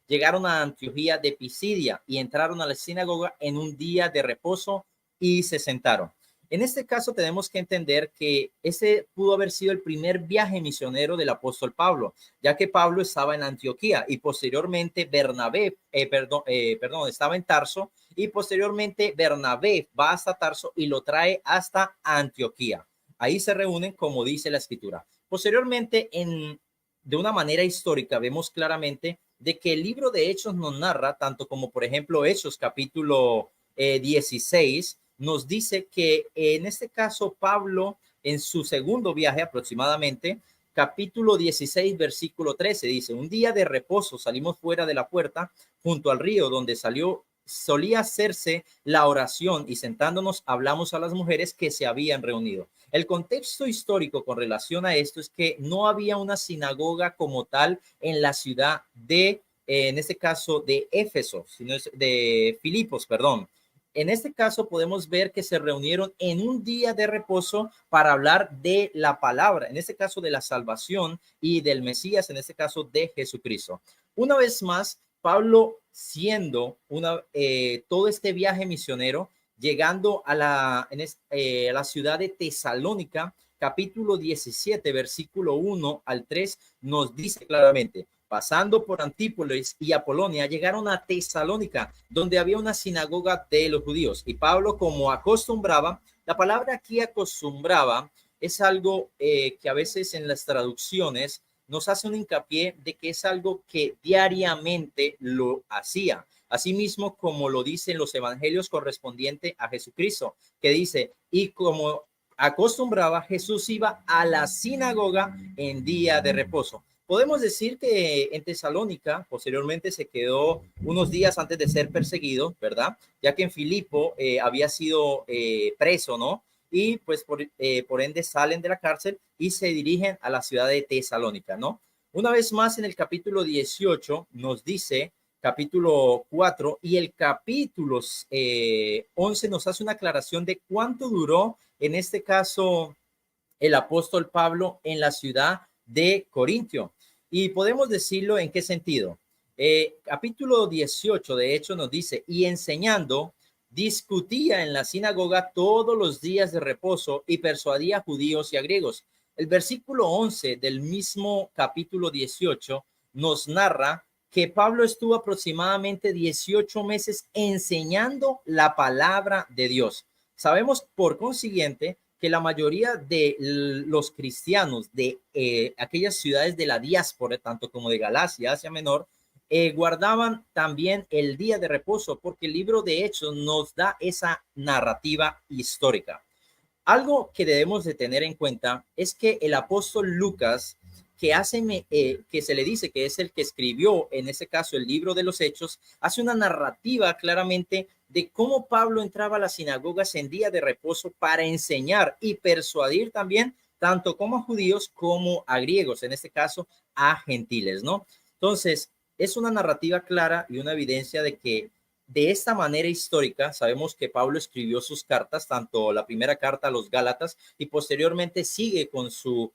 C: llegaron a Antioquía de Pisidia y entraron a la sinagoga en un día de reposo y se sentaron. En este caso tenemos que entender que ese pudo haber sido el primer viaje misionero del apóstol Pablo, ya que Pablo estaba en Antioquía y posteriormente Bernabé, estaba en Tarso, y posteriormente Bernabé va hasta Tarso y lo trae hasta Antioquía. Ahí se reúnen, como dice la escritura. Posteriormente, de una manera histórica, vemos claramente de que el libro de Hechos nos narra, tanto como por ejemplo Hechos capítulo 16, nos dice que en este caso Pablo, en su segundo viaje aproximadamente, capítulo 16, versículo 13, dice: un día de reposo salimos fuera de la puerta junto al río donde solía hacerse la oración, y sentándonos hablamos a las mujeres que se habían reunido. El contexto histórico con relación a esto es que no había una sinagoga como tal en la ciudad de, en este caso, de Éfeso, sino de Filipos, perdón. En este caso podemos ver que se reunieron en un día de reposo para hablar de la palabra, en este caso de la salvación y del Mesías, en este caso de Jesucristo. Una vez más, Pablo siendo todo este viaje misionero, llegando a la ciudad de Tesalónica, capítulo 17, versículo 1 al 3, nos dice claramente: pasando por Antípolis y Apolonia, llegaron a Tesalónica, donde había una sinagoga de los judíos. Y Pablo, como acostumbraba, la palabra aquí acostumbraba es algo que a veces en las traducciones nos hace un hincapié de que es algo que diariamente lo hacía. Asimismo, como lo dicen los evangelios correspondiente a Jesucristo, que dice: y como acostumbraba, Jesús iba a la sinagoga en día de reposo. Podemos decir que en Tesalónica posteriormente se quedó unos días antes de ser perseguido, ¿verdad? Ya que en Filipo había sido preso, ¿no? Y pues por ende salen de la cárcel y se dirigen a la ciudad de Tesalónica, ¿no? Una vez más, en el capítulo 18 nos dice, capítulo 4 y el capítulo 11 nos hace una aclaración de cuánto duró, en este caso, el apóstol Pablo en la ciudad de Corintio. Y podemos decirlo en qué sentido. Capítulo 18, de hecho, nos dice: y enseñando, discutía en la sinagoga todos los días de reposo y persuadía a judíos y a griegos. El versículo 11 del mismo capítulo 18 nos narra que Pablo estuvo aproximadamente 18 meses enseñando la palabra de Dios. Sabemos por consiguiente que la mayoría de los cristianos de aquellas ciudades de la diáspora, tanto como de Galacia, Asia Menor, guardaban también el día de reposo, porque el libro de Hechos nos da esa narrativa histórica. Algo que debemos de tener en cuenta es que el apóstol Lucas, que se le dice que es el que escribió, en ese caso, el libro de los Hechos, hace una narrativa claramente de cómo Pablo entraba a las sinagogas en día de reposo para enseñar y persuadir también, tanto como a judíos como a griegos, en este caso a gentiles, ¿no? Entonces, es una narrativa clara y una evidencia de que de esta manera histórica sabemos que Pablo escribió sus cartas, tanto la primera carta a los Gálatas y posteriormente sigue con su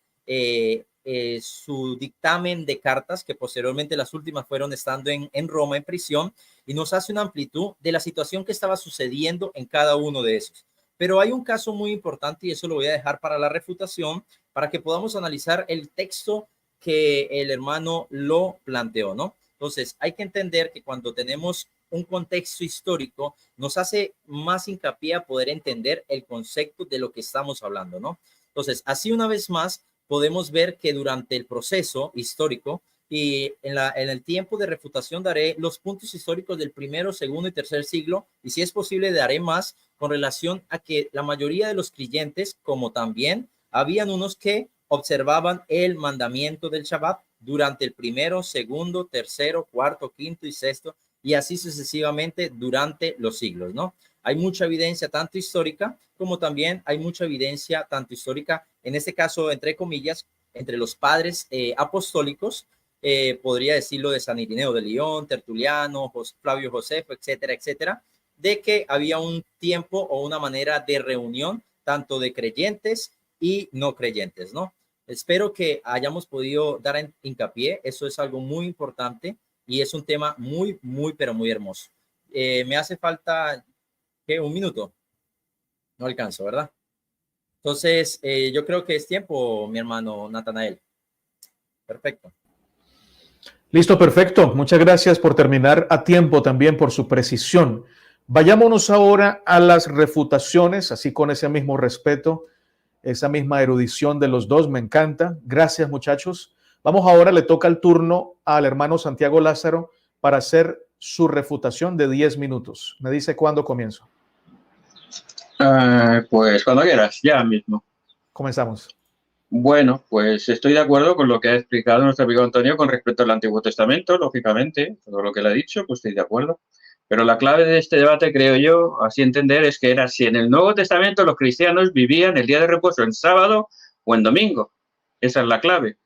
C: dictamen de cartas, que posteriormente las últimas fueron estando en Roma en prisión, y nos hace una amplitud de la situación que estaba sucediendo en cada uno de esos. Pero hay un caso muy importante y eso lo voy a dejar para la refutación, para que podamos analizar el texto que el hermano lo planteó, ¿no? Entonces, hay que entender que cuando tenemos un contexto histórico, nos hace más hincapié a poder entender el concepto de lo que estamos hablando, ¿no? Entonces, así una vez más, podemos ver que durante el proceso histórico y en el tiempo de refutación daré los puntos históricos del primero, segundo y tercer siglo, y si es posible daré más con relación a que la mayoría de los creyentes, como también habían unos que observaban el mandamiento del Shabbat durante el primero, segundo, tercero, cuarto, quinto y sexto, y así sucesivamente durante los siglos, ¿no? Hay mucha evidencia tanto histórica como también hay mucha evidencia tanto histórica, en este caso, entre comillas, entre los padres apostólicos, podría decirlo de San Irineo de León, Tertuliano, Flavio Josefo, etcétera, etcétera, de que había un tiempo o una manera de reunión tanto de creyentes y no creyentes, ¿no? Espero que hayamos podido dar hincapié, eso es algo muy importante, y es un tema muy, pero muy hermoso. Me hace falta, ¿qué? ¿Un minuto? No alcanzo, ¿verdad? Entonces, yo creo que es tiempo, mi hermano Natanael. Perfecto.
B: Listo, perfecto. Muchas gracias por terminar a tiempo, también por su precisión. Vayámonos ahora a las refutaciones, así con ese mismo respeto, esa misma erudición de los dos, me encanta. Gracias, muchachos. Vamos ahora, le toca el turno al hermano Santiago Lázaro para hacer su refutación de 10 minutos. Me dice cuándo comienzo.
A: Pues cuando quieras, ya mismo.
B: Comenzamos.
A: Bueno, pues estoy de acuerdo con lo que ha explicado nuestro amigo Antonio con respecto al Antiguo Testamento, lógicamente, todo lo que él ha dicho, pues estoy de acuerdo. Pero la clave de este debate, creo yo, así entender, es que era si en el Nuevo Testamento los cristianos vivían el día de reposo en sábado o en domingo. Esa es la clave.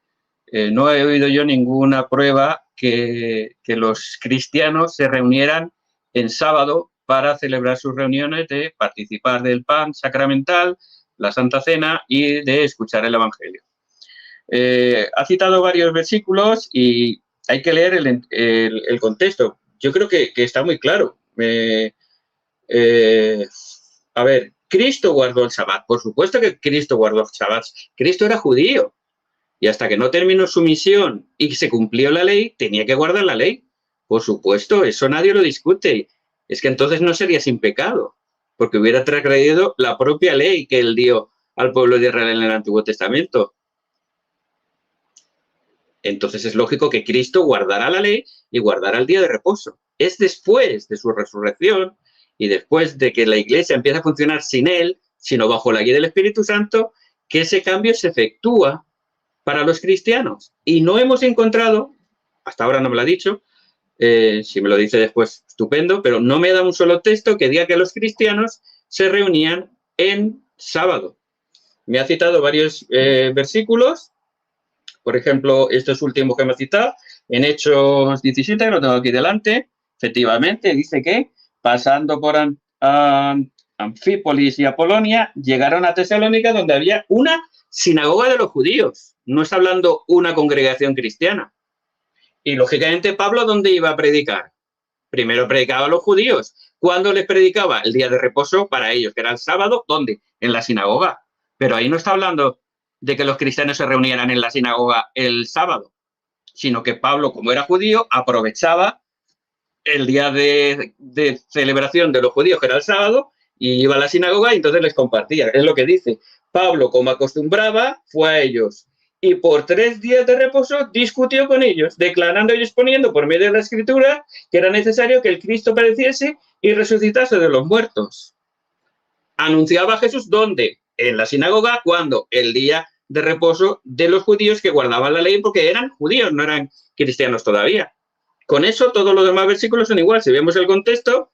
A: No he oído yo ninguna prueba que los cristianos se reunieran en sábado para celebrar sus reuniones de participar del pan sacramental, la Santa Cena y de escuchar el Evangelio. Ha citado varios versículos y hay que leer el contexto. Yo creo que está muy claro. A ver, Cristo guardó el Sabbat. Por supuesto que Cristo guardó el Sabbat. Cristo era judío y hasta que no terminó su misión y se cumplió la ley, tenía que guardar la ley. Por supuesto, eso nadie lo discute. Es que entonces no sería sin pecado, porque hubiera transgredido la propia ley que él dio al pueblo de Israel en el Antiguo Testamento. Entonces es lógico que Cristo guardara la ley y guardara el día de reposo. Es después de su resurrección y después de que la Iglesia empieza a funcionar sin él, sino bajo la guía del Espíritu Santo, que ese cambio se efectúa para los cristianos. Y no hemos encontrado, hasta ahora no me lo ha dicho, si me lo dice después, estupendo, pero no me da un solo texto que diga que los cristianos se reunían en sábado. Me ha citado varios versículos, por ejemplo, estos últimos que me ha citado, en Hechos 17, que lo tengo aquí delante, efectivamente, dice que pasando por Anfípolis y Apolonia, llegaron a Tesalónica, donde había una sinagoga de los judíos. No está hablando una congregación cristiana. Y, lógicamente, Pablo, ¿dónde iba a predicar? Primero predicaba a los judíos. ¿Cuándo les predicaba? El día de reposo para ellos, que era el sábado. ¿Dónde? En la sinagoga. Pero ahí no está hablando de que los cristianos se reunieran en la sinagoga el sábado, sino que Pablo, como era judío, aprovechaba el día de celebración de los judíos, que era el sábado, y iba a la sinagoga y entonces les compartía. Es lo que dice. Pablo, como acostumbraba, fue a ellos y por 3 días de reposo discutió con ellos, declarando y exponiendo por medio de la Escritura que era necesario que el Cristo padeciese y resucitase de los muertos. Anunciaba a Jesús, ¿dónde? En la sinagoga, cuando el día de reposo de los judíos que guardaban la ley porque eran judíos, no eran cristianos todavía. Con eso, todos los demás versículos son igual. Si vemos el contexto,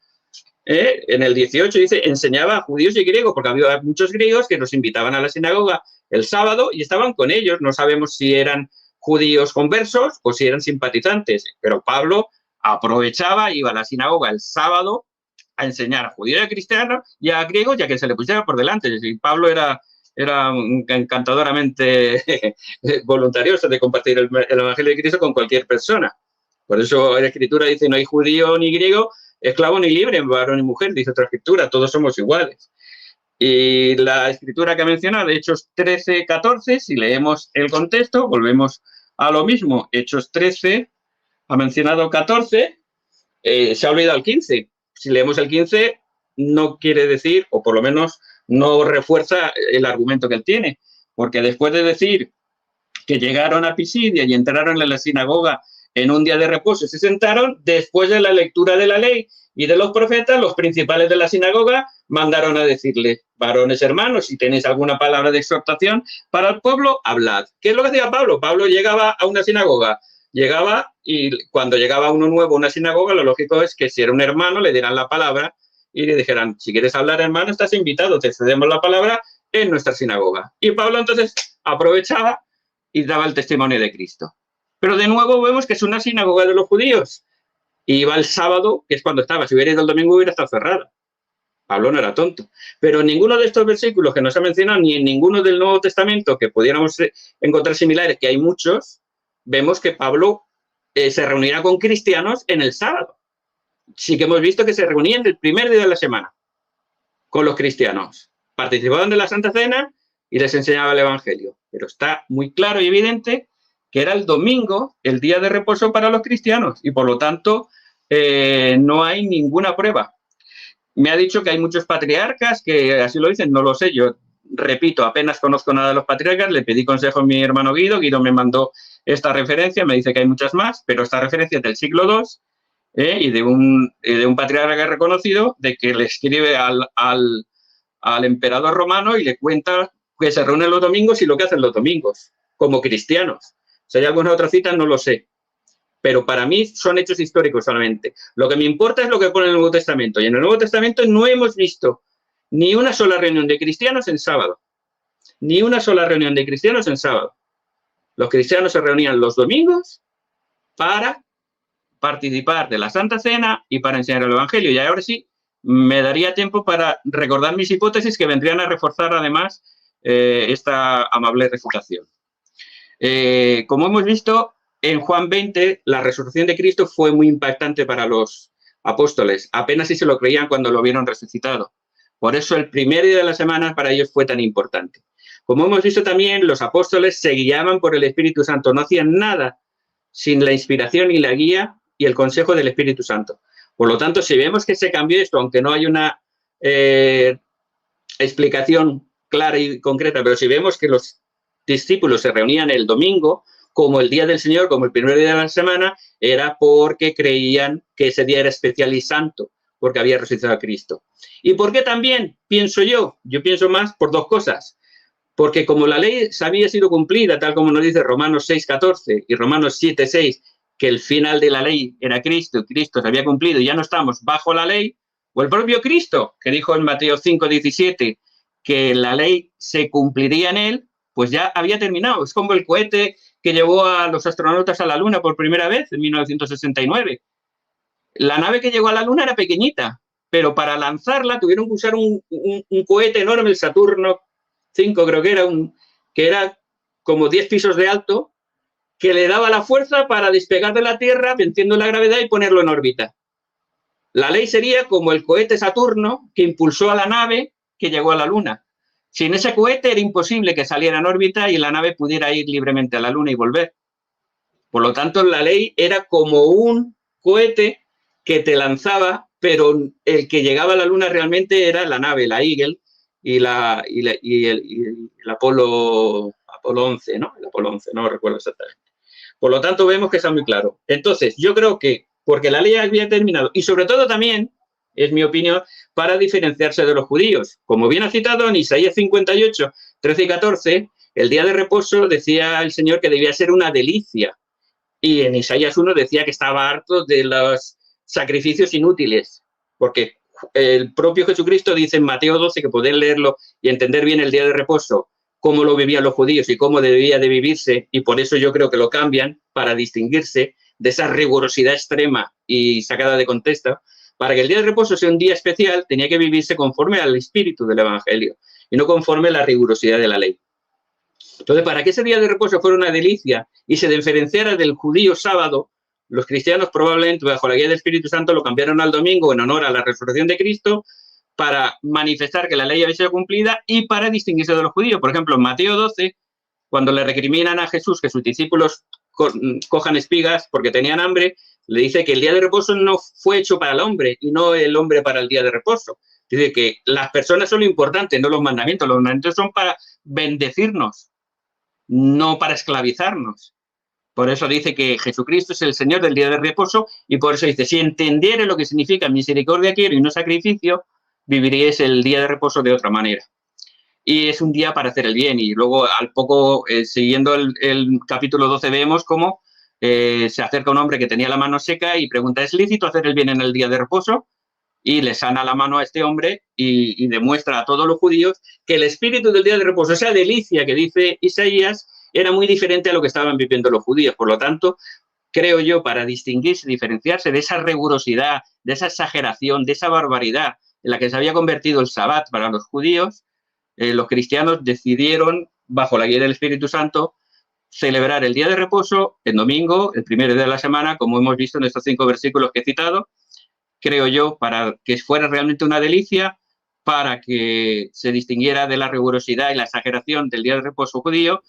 A: en el 18 dice, enseñaba a judíos y griegos, porque había muchos griegos que nos invitaban a la sinagoga el sábado y estaban con ellos. No sabemos si eran judíos conversos o si eran simpatizantes, pero Pablo aprovechaba, iba a la sinagoga el sábado a enseñar a judíos y a cristianos y a griegos, ya que se le pusiera por delante. Es decir, Pablo era encantadoramente voluntarioso de compartir el Evangelio de Cristo con cualquier persona. Por eso la Escritura dice, no hay judío ni griego, esclavo ni libre, varón ni mujer, dice otra Escritura, todos somos iguales. Y la Escritura que ha mencionado, Hechos 13, 14, si leemos el contexto, volvemos a lo mismo. Hechos 13 ha mencionado 14, se ha olvidado el 15. Si leemos el 15, no quiere decir, o por lo menos no refuerza el argumento que él tiene, porque después de decir que llegaron a Pisidia y entraron en la sinagoga en un día de reposo, se sentaron, después de la lectura de la ley y de los profetas, los principales de la sinagoga mandaron a decirle, varones hermanos, si tenéis alguna palabra de exhortación para el pueblo, hablad. ¿Qué es lo que hacía Pablo? Pablo llegaba a una sinagoga, llegaba y cuando llegaba uno nuevo a una sinagoga, lo lógico es que si era un hermano le dieran la palabra y le dijeran, si quieres hablar, hermano, estás invitado, te cedemos la palabra en nuestra sinagoga. Y Pablo entonces aprovechaba y daba el testimonio de Cristo. Pero de nuevo vemos que es una sinagoga de los judíos. Y iba el sábado, que es cuando estaba. Si hubiera ido el domingo, hubiera estado cerrada. Pablo no era tonto. Pero en ninguno de estos versículos que nos ha mencionado, ni en ninguno del Nuevo Testamento que pudiéramos encontrar similares, que hay muchos, vemos que Pablo se reunirá con cristianos en el sábado. Sí que hemos visto que se reunían el primer día de la semana con los cristianos. Participaban de la Santa Cena y les enseñaba el Evangelio. Pero está muy claro y evidente que era el domingo el día de reposo para los cristianos y por lo tanto no hay ninguna prueba. Me ha dicho que hay muchos patriarcas que así lo dicen, no lo sé, yo repito, apenas conozco nada de los patriarcas, le pedí consejo a mi hermano Guido, Guido me mandó esta referencia, me dice que hay muchas más, pero esta referencia es del siglo II y de un patriarca reconocido, de que le escribe al emperador romano y le cuenta que se reúnen los domingos y lo que hacen los domingos, como cristianos. Si hay alguna otra cita, no lo sé. Pero para mí son hechos históricos solamente. Lo que me importa es lo que pone en el Nuevo Testamento. Y en el Nuevo Testamento no hemos visto ni una sola reunión de cristianos en sábado. Ni una sola reunión de cristianos en sábado. Los cristianos se reunían los domingos para participar de la Santa Cena y para enseñar el Evangelio. Y ahora sí, me daría tiempo para recordar mis hipótesis que vendrían a reforzar además esta amable refutación. Como hemos visto, en Juan 20, la resurrección de Cristo fue muy impactante para los apóstoles. Apenas si se lo creían cuando lo vieron resucitado. Por eso el primer día de la semana para ellos fue tan importante. Como hemos visto también, los apóstoles se guiaban por el Espíritu Santo. No hacían nada sin la inspiración y la guía y el consejo del Espíritu Santo. Por lo tanto, si vemos que se cambió esto, aunque no hay una explicación clara y concreta, pero si vemos que los discípulos se reunían el domingo, como el día del Señor, como el primer día de la semana, era porque creían que ese día era especial y santo, porque había resucitado a Cristo. ¿Y por qué también? Pienso yo pienso más por dos cosas. Porque como la ley había sido cumplida, tal como nos dice Romanos 6:14 y Romanos 7:6, que el final de la ley era Cristo, Cristo se había cumplido y ya no estamos bajo la ley, o el propio Cristo, que dijo en Mateo 5:17 que la ley se cumpliría en él, pues ya había terminado. Es como el cohete que llevó a los astronautas a la Luna por primera vez en 1969. La nave que llegó a la Luna era pequeñita, pero para lanzarla tuvieron que usar un cohete enorme, el Saturno 5 creo que era como 10 pisos de alto, que le daba la fuerza para despegar de la Tierra, venciendo la gravedad y ponerlo en órbita. La ley sería como el cohete Saturno que impulsó a la nave que llegó a la Luna. Sin ese cohete era imposible que saliera en órbita y la nave pudiera ir libremente a la Luna y volver. Por lo tanto, la ley era como un cohete que te lanzaba, pero el que llegaba a la Luna realmente era la nave, la Eagle, y el Apolo 11, ¿no? El Apolo 11, no recuerdo exactamente. Por lo tanto, vemos que está muy claro. Entonces, yo creo que, porque la ley había terminado, y sobre todo también, es mi opinión, para diferenciarse de los judíos. Como bien ha citado en Isaías 58, 13 y 14, el día de reposo decía el Señor que debía ser una delicia. Y en Isaías 1 decía que estaba harto de los sacrificios inútiles, porque el propio Jesucristo dice en Mateo 12, que poder leerlo y entender bien el día de reposo, cómo lo vivían los judíos y cómo debía de vivirse, y por eso yo creo que lo cambian para distinguirse de esa rigurosidad extrema y sacada de contexto. Para que el día de reposo sea un día especial, tenía que vivirse conforme al espíritu del Evangelio y no conforme a la rigurosidad de la ley. Entonces, para que ese día de reposo fuera una delicia y se diferenciara del judío sábado, los cristianos probablemente bajo la guía del Espíritu Santo lo cambiaron al domingo en honor a la resurrección de Cristo para manifestar que la ley había sido cumplida y para distinguirse de los judíos. Por ejemplo, en Mateo 12, cuando le recriminan a Jesús que sus discípulos cojan espigas porque tenían hambre, le dice que el día de reposo no fue hecho para el hombre y no el hombre para el día de reposo. Dice que las personas son lo importante, no los mandamientos. Los mandamientos son para bendecirnos, no para esclavizarnos. Por eso dice que Jesucristo es el Señor del día de reposo y por eso dice, si entendiere lo que significa misericordia quiero y no sacrificio, viviríais el día de reposo de otra manera. Y es un día para hacer el bien. Y luego, al poco, siguiendo el capítulo 12, vemos cómo se acerca un hombre que tenía la mano seca y pregunta, ¿es lícito hacer el bien en el día de reposo? Y le sana la mano a este hombre y demuestra a todos los judíos que el espíritu del día de reposo, esa delicia que dice Isaías, era muy diferente a lo que estaban viviendo los judíos. Por lo tanto, creo yo, para distinguirse, diferenciarse de esa rigurosidad, de esa exageración, de esa barbaridad en la que se había convertido el Sabbat para los judíos, los cristianos decidieron, bajo la guía del Espíritu Santo, celebrar el día de reposo en domingo, el primer día de la semana, como hemos visto en estos 5 versículos que he citado, creo yo, para que fuera realmente una delicia, para que se distinguiera de la rigurosidad y la exageración del día de reposo judío,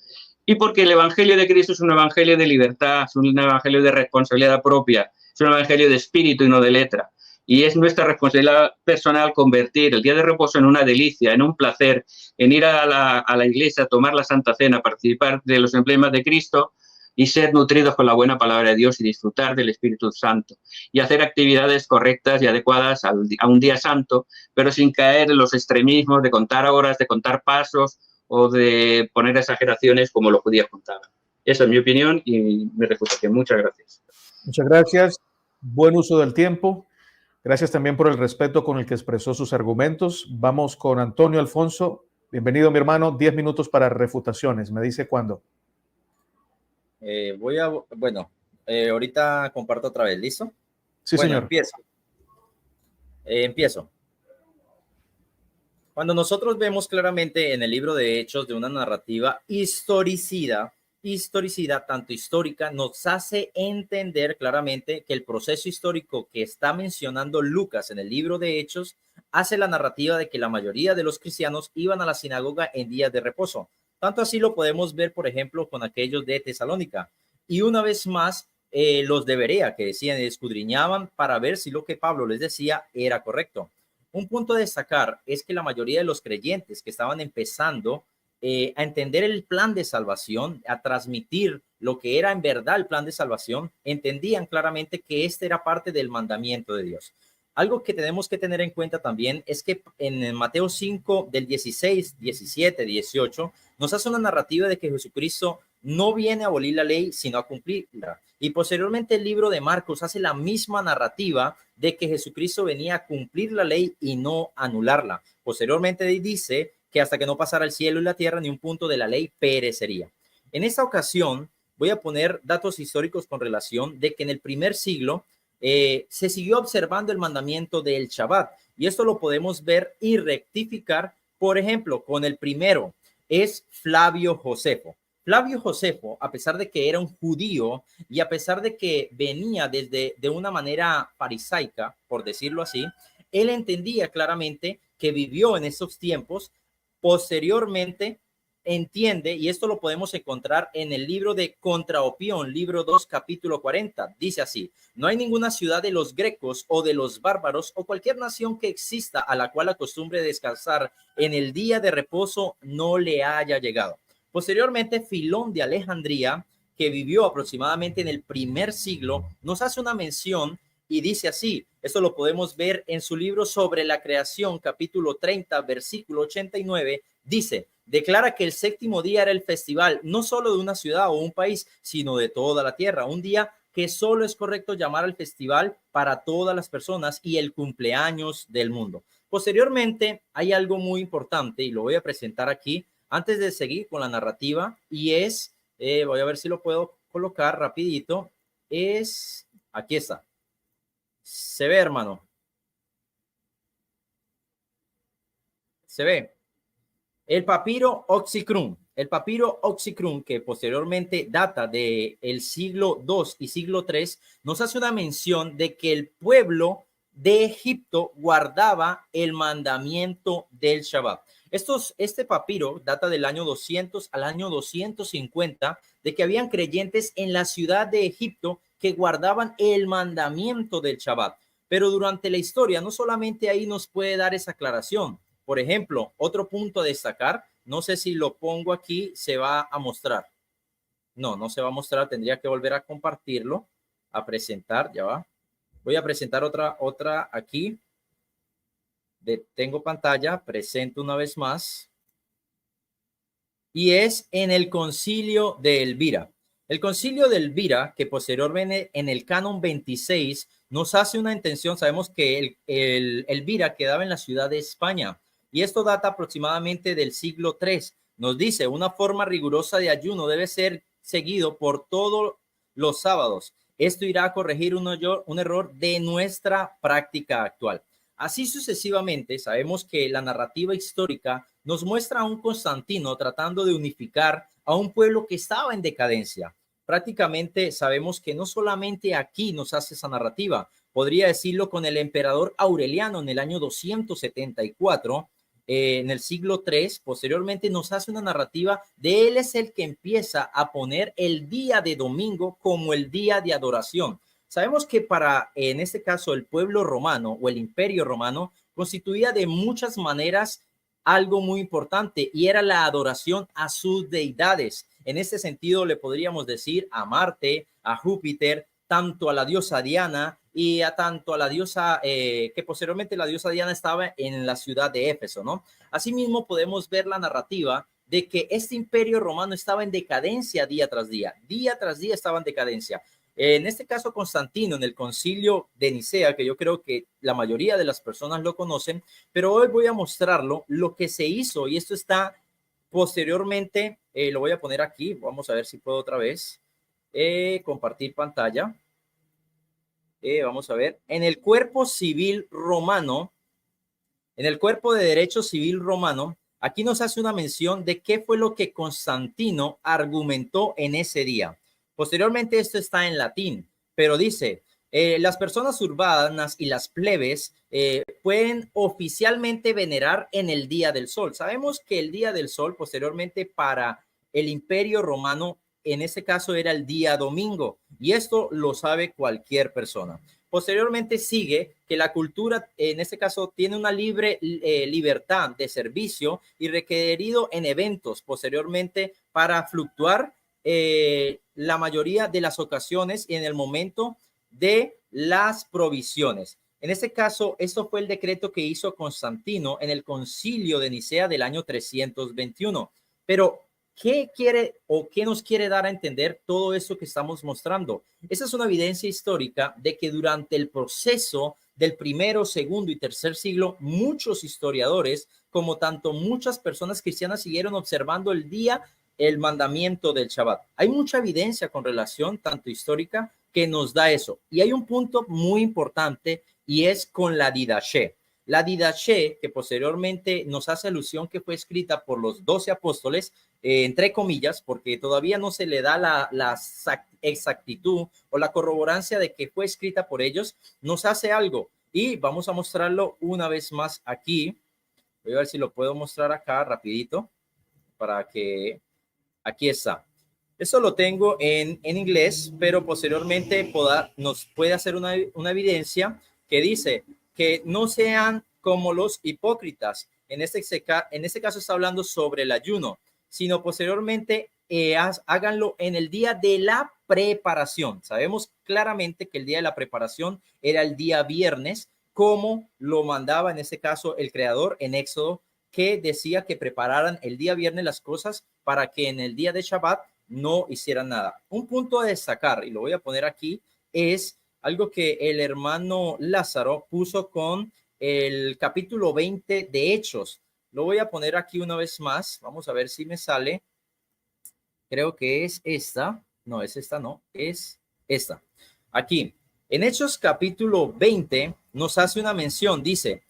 A: y porque el Evangelio de Cristo es un Evangelio de libertad, es un Evangelio de responsabilidad propia, es un Evangelio de espíritu y no de letra. Y es nuestra responsabilidad personal convertir el día de reposo en una delicia, en un placer, en ir a la iglesia, tomar la Santa Cena, participar de los emblemas de Cristo y ser nutridos con la buena palabra de Dios y disfrutar del Espíritu Santo. Y hacer actividades correctas y adecuadas a un día santo, pero sin caer en los extremismos de contar horas, de contar pasos o de poner exageraciones como los judíos contaban. Esa es mi opinión y mi refutación. Muchas gracias.
B: Muchas gracias. Buen uso del tiempo. Gracias también por el respeto con el que expresó sus argumentos. Vamos con Antonio Alfonso. Bienvenido, mi hermano. 10 minutos para refutaciones. Me dice cuándo.
C: Ahorita comparto otra vez. ¿Listo?
B: Sí, señor.
C: Empiezo. Cuando nosotros vemos claramente en el libro de Hechos de una narrativa historicidad, tanto histórica, nos hace entender claramente que el proceso histórico que está mencionando Lucas en el libro de Hechos hace la narrativa de que la mayoría de los cristianos iban a la sinagoga en días de reposo. Tanto así lo podemos ver, por ejemplo, con aquellos de Tesalónica. Y una vez más, los de Berea, que decían, escudriñaban para ver si lo que Pablo les decía era correcto. Un punto a destacar es que la mayoría de los creyentes que estaban empezando a entender el plan de salvación, a transmitir lo que era en verdad el plan de salvación, entendían claramente que este era parte del mandamiento de Dios. Algo que tenemos que tener en cuenta también es que en Mateo 5, del 16, 17, 18, nos hace una narrativa de que Jesucristo no viene a abolir la ley, sino a cumplirla. Y posteriormente el libro de Marcos hace la misma narrativa de que Jesucristo venía a cumplir la ley y no anularla. Posteriormente dice que hasta que no pasara el cielo y la tierra, ni un punto de la ley perecería. En esta ocasión voy a poner datos históricos con relación de que en el primer siglo se siguió observando el mandamiento del Shabbat, y esto lo podemos ver y rectificar, por ejemplo, con el primero, es Flavio Josefo. Flavio Josefo, a pesar de que era un judío y a pesar de que venía desde de una manera farisaica, por decirlo así, él entendía claramente que vivió en esos tiempos. Posteriormente entiende, y esto lo podemos encontrar en el libro de Contraopión, libro 2, capítulo 40. Dice así: no hay ninguna ciudad de los grecos o de los bárbaros o cualquier nación que exista a la cual la costumbre de descansar en el día de reposo no le haya llegado. Posteriormente, Filón de Alejandría, que vivió aproximadamente en el primer siglo, nos hace una mención y dice así. Esto lo podemos ver en su libro sobre la creación, capítulo 30, versículo 89. Dice: declara que el séptimo día era el festival, no solo de una ciudad o un país, sino de toda la tierra. Un día que solo es correcto llamar al festival para todas las personas y el cumpleaños del mundo. Posteriormente, hay algo muy importante y lo voy a presentar aquí antes de seguir con la narrativa, y es, voy a ver si lo puedo colocar rapidito, aquí está. Se ve, hermano. Se ve. El papiro Oxycrum. El papiro Oxycrum, que posteriormente data del siglo II y siglo III, nos hace una mención de que el pueblo de Egipto guardaba el mandamiento del Shabbat. Este papiro data del año 200 al año 250, de que habían creyentes en la ciudad de Egipto que guardaban el mandamiento del Shabbat. Pero durante la historia, no solamente ahí nos puede dar esa aclaración. Por ejemplo, otro punto a destacar, no sé si lo pongo aquí, se va a mostrar. No se va a mostrar, tendría que volver a compartirlo, a presentar, ya va. Voy a presentar otra aquí. Tengo pantalla, presento una vez más. Y es en el Concilio de Elvira. El Concilio de Elvira, que posteriormente en el Canon 26 nos hace una intención. Sabemos que el Elvira quedaba en la ciudad de España, y esto data aproximadamente del siglo III. Nos dice: una forma rigurosa de ayuno debe ser seguido por todos los sábados. Esto irá a corregir un error de nuestra práctica actual. Así sucesivamente, sabemos que la narrativa histórica nos muestra a un Constantino tratando de unificar a un pueblo que estaba en decadencia. Prácticamente sabemos que no solamente aquí nos hace esa narrativa, podría decirlo con el emperador Aureliano en el año 274, en el siglo III, posteriormente nos hace una narrativa de él es el que empieza a poner el día de domingo como el día de adoración. Sabemos que para, en este caso, el pueblo romano o el imperio romano constituía de muchas maneras algo muy importante y era la adoración a sus deidades. En este sentido, le podríamos decir a Marte, a Júpiter, tanto a la diosa Diana y a tanto a la diosa, que posteriormente la diosa Diana estaba en la ciudad de Éfeso, ¿no? Asimismo, podemos ver la narrativa de que este imperio romano estaba en decadencia día tras día estaba en decadencia. En este caso, Constantino, en el concilio de Nicea, que yo creo que la mayoría de las personas lo conocen, pero hoy voy a mostrarlo, lo que se hizo, y esto está posteriormente, lo voy a poner aquí, vamos a ver si puedo otra vez, compartir pantalla. Vamos a ver, en el cuerpo civil romano, en el cuerpo de derecho civil romano, aquí nos hace una mención de qué fue lo que Constantino argumentó en ese día. Posteriormente esto está en latín, pero dice, las personas urbanas y las plebes pueden oficialmente venerar en el Día del Sol. Sabemos que el Día del Sol posteriormente para el Imperio Romano, en este caso era el día domingo, y esto lo sabe cualquier persona. Posteriormente sigue que la cultura, en este caso, tiene una libre libertad de servicio y requerido en eventos posteriormente para fluctuar la mayoría de las ocasiones y en el momento de las provisiones. En este caso, esto fue el decreto que hizo Constantino en el concilio de Nicea del año 321. Pero, ¿qué quiere o qué nos quiere dar a entender todo eso que estamos mostrando? Esa es una evidencia histórica de que durante el proceso del primero, segundo y tercer siglo, muchos historiadores, como tanto muchas personas cristianas, siguieron observando el día, el mandamiento del Shabbat. Hay mucha evidencia con relación, tanto histórica, que nos da eso. Y hay un punto muy importante y es con la Didache. La Didache, que posteriormente nos hace alusión que fue escrita por los 12 apóstoles, entre comillas, porque todavía no se le da la exactitud o la corroborancia de que fue escrita por ellos, nos hace algo. Y vamos a mostrarlo una vez más aquí. Voy a ver si lo puedo mostrar acá rapidito para que... Aquí está. Eso lo tengo en inglés, pero posteriormente nos puede hacer una evidencia que dice que no sean como los hipócritas. En este caso está hablando sobre el ayuno, sino posteriormente háganlo en el día de la preparación. Sabemos claramente que el día de la preparación era el día viernes, como lo mandaba en este caso el Creador en Éxodo, que decía que prepararan el día viernes las cosas para que en el día de Shabbat no hicieran nada. Un punto a destacar, y lo voy a poner aquí, es algo que el hermano Lázaro puso con el capítulo 20 de Hechos. Lo voy a poner aquí una vez más. Vamos a ver si me sale. Creo que es esta. No, es esta, no. Es esta. Aquí. En Hechos capítulo 20 nos hace una mención. Dice,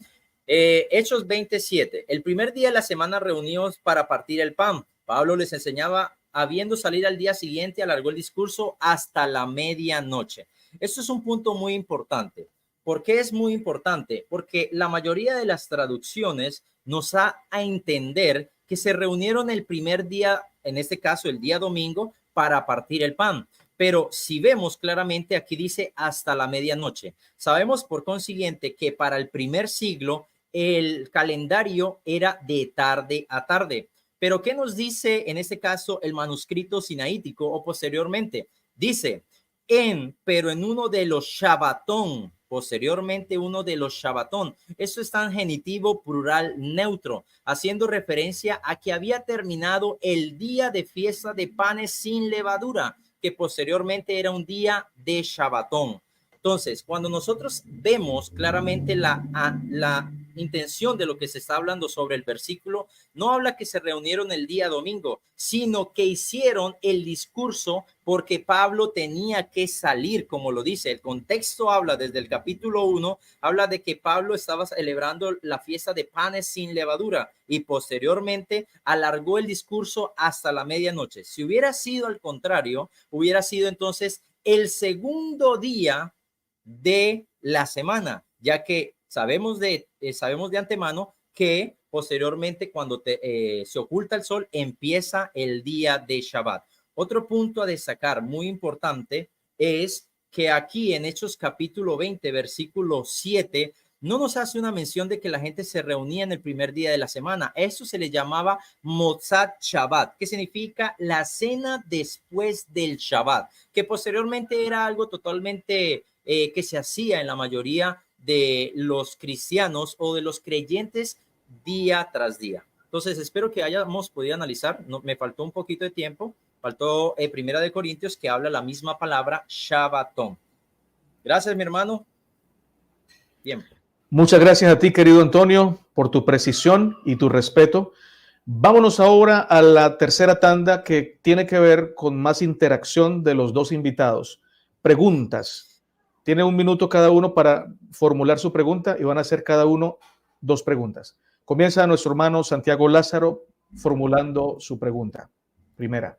C: Hechos 27. El primer día de la semana reunidos para partir el pan. Pablo les enseñaba, habiendo salido al día siguiente, alargó el discurso hasta la medianoche. Esto es un punto muy importante. ¿Por qué es muy importante? Porque la mayoría de las traducciones nos da a entender que se reunieron el primer día, en este caso el día domingo, para partir el pan. Pero si vemos claramente, aquí dice hasta la medianoche. Sabemos por consiguiente que para el primer siglo el calendario era de tarde a tarde. Pero ¿qué nos dice en este caso el manuscrito sinaítico o posteriormente? Dice, pero en uno de los Shabbatón, posteriormente uno de los Shabbatón. Eso está en genitivo plural neutro, haciendo referencia a que había terminado el día de fiesta de panes sin levadura, que posteriormente era un día de Shabbatón. Entonces, cuando nosotros vemos claramente la intención de lo que se está hablando sobre el versículo, no habla que se reunieron el día domingo, sino que hicieron el discurso porque Pablo tenía que salir, como lo dice. El contexto habla desde el capítulo 1, habla de que Pablo estaba celebrando la fiesta de panes sin levadura y posteriormente alargó el discurso hasta la medianoche. Si hubiera sido al contrario, hubiera sido entonces el segundo día de la semana, ya que sabemos de antemano que posteriormente cuando se oculta el sol empieza el día de Shabbat. Otro punto a destacar muy importante es que aquí en Hechos capítulo 20 versículo 7 no nos hace una mención de que la gente se reunía en el primer día de la semana. Eso se le llamaba Motzat Shabbat, que significa la cena después del Shabbat, que posteriormente era algo totalmente que se hacía en la mayoría de los cristianos o de los creyentes día tras día. Entonces, espero que hayamos podido analizar. No, me faltó un poquito de tiempo. Faltó Primera de Corintios, que habla la misma palabra, Shabbatón. Gracias, mi hermano. Tiempo.
B: Muchas gracias a ti, querido Antonio, por tu precisión y tu respeto. Vámonos ahora a la tercera tanda, que tiene que ver con más interacción de los dos invitados. Preguntas. Tiene 1 minuto cada uno para formular su pregunta y van a hacer cada uno 2 preguntas. Comienza nuestro hermano Santiago Lázaro formulando su pregunta. Primera.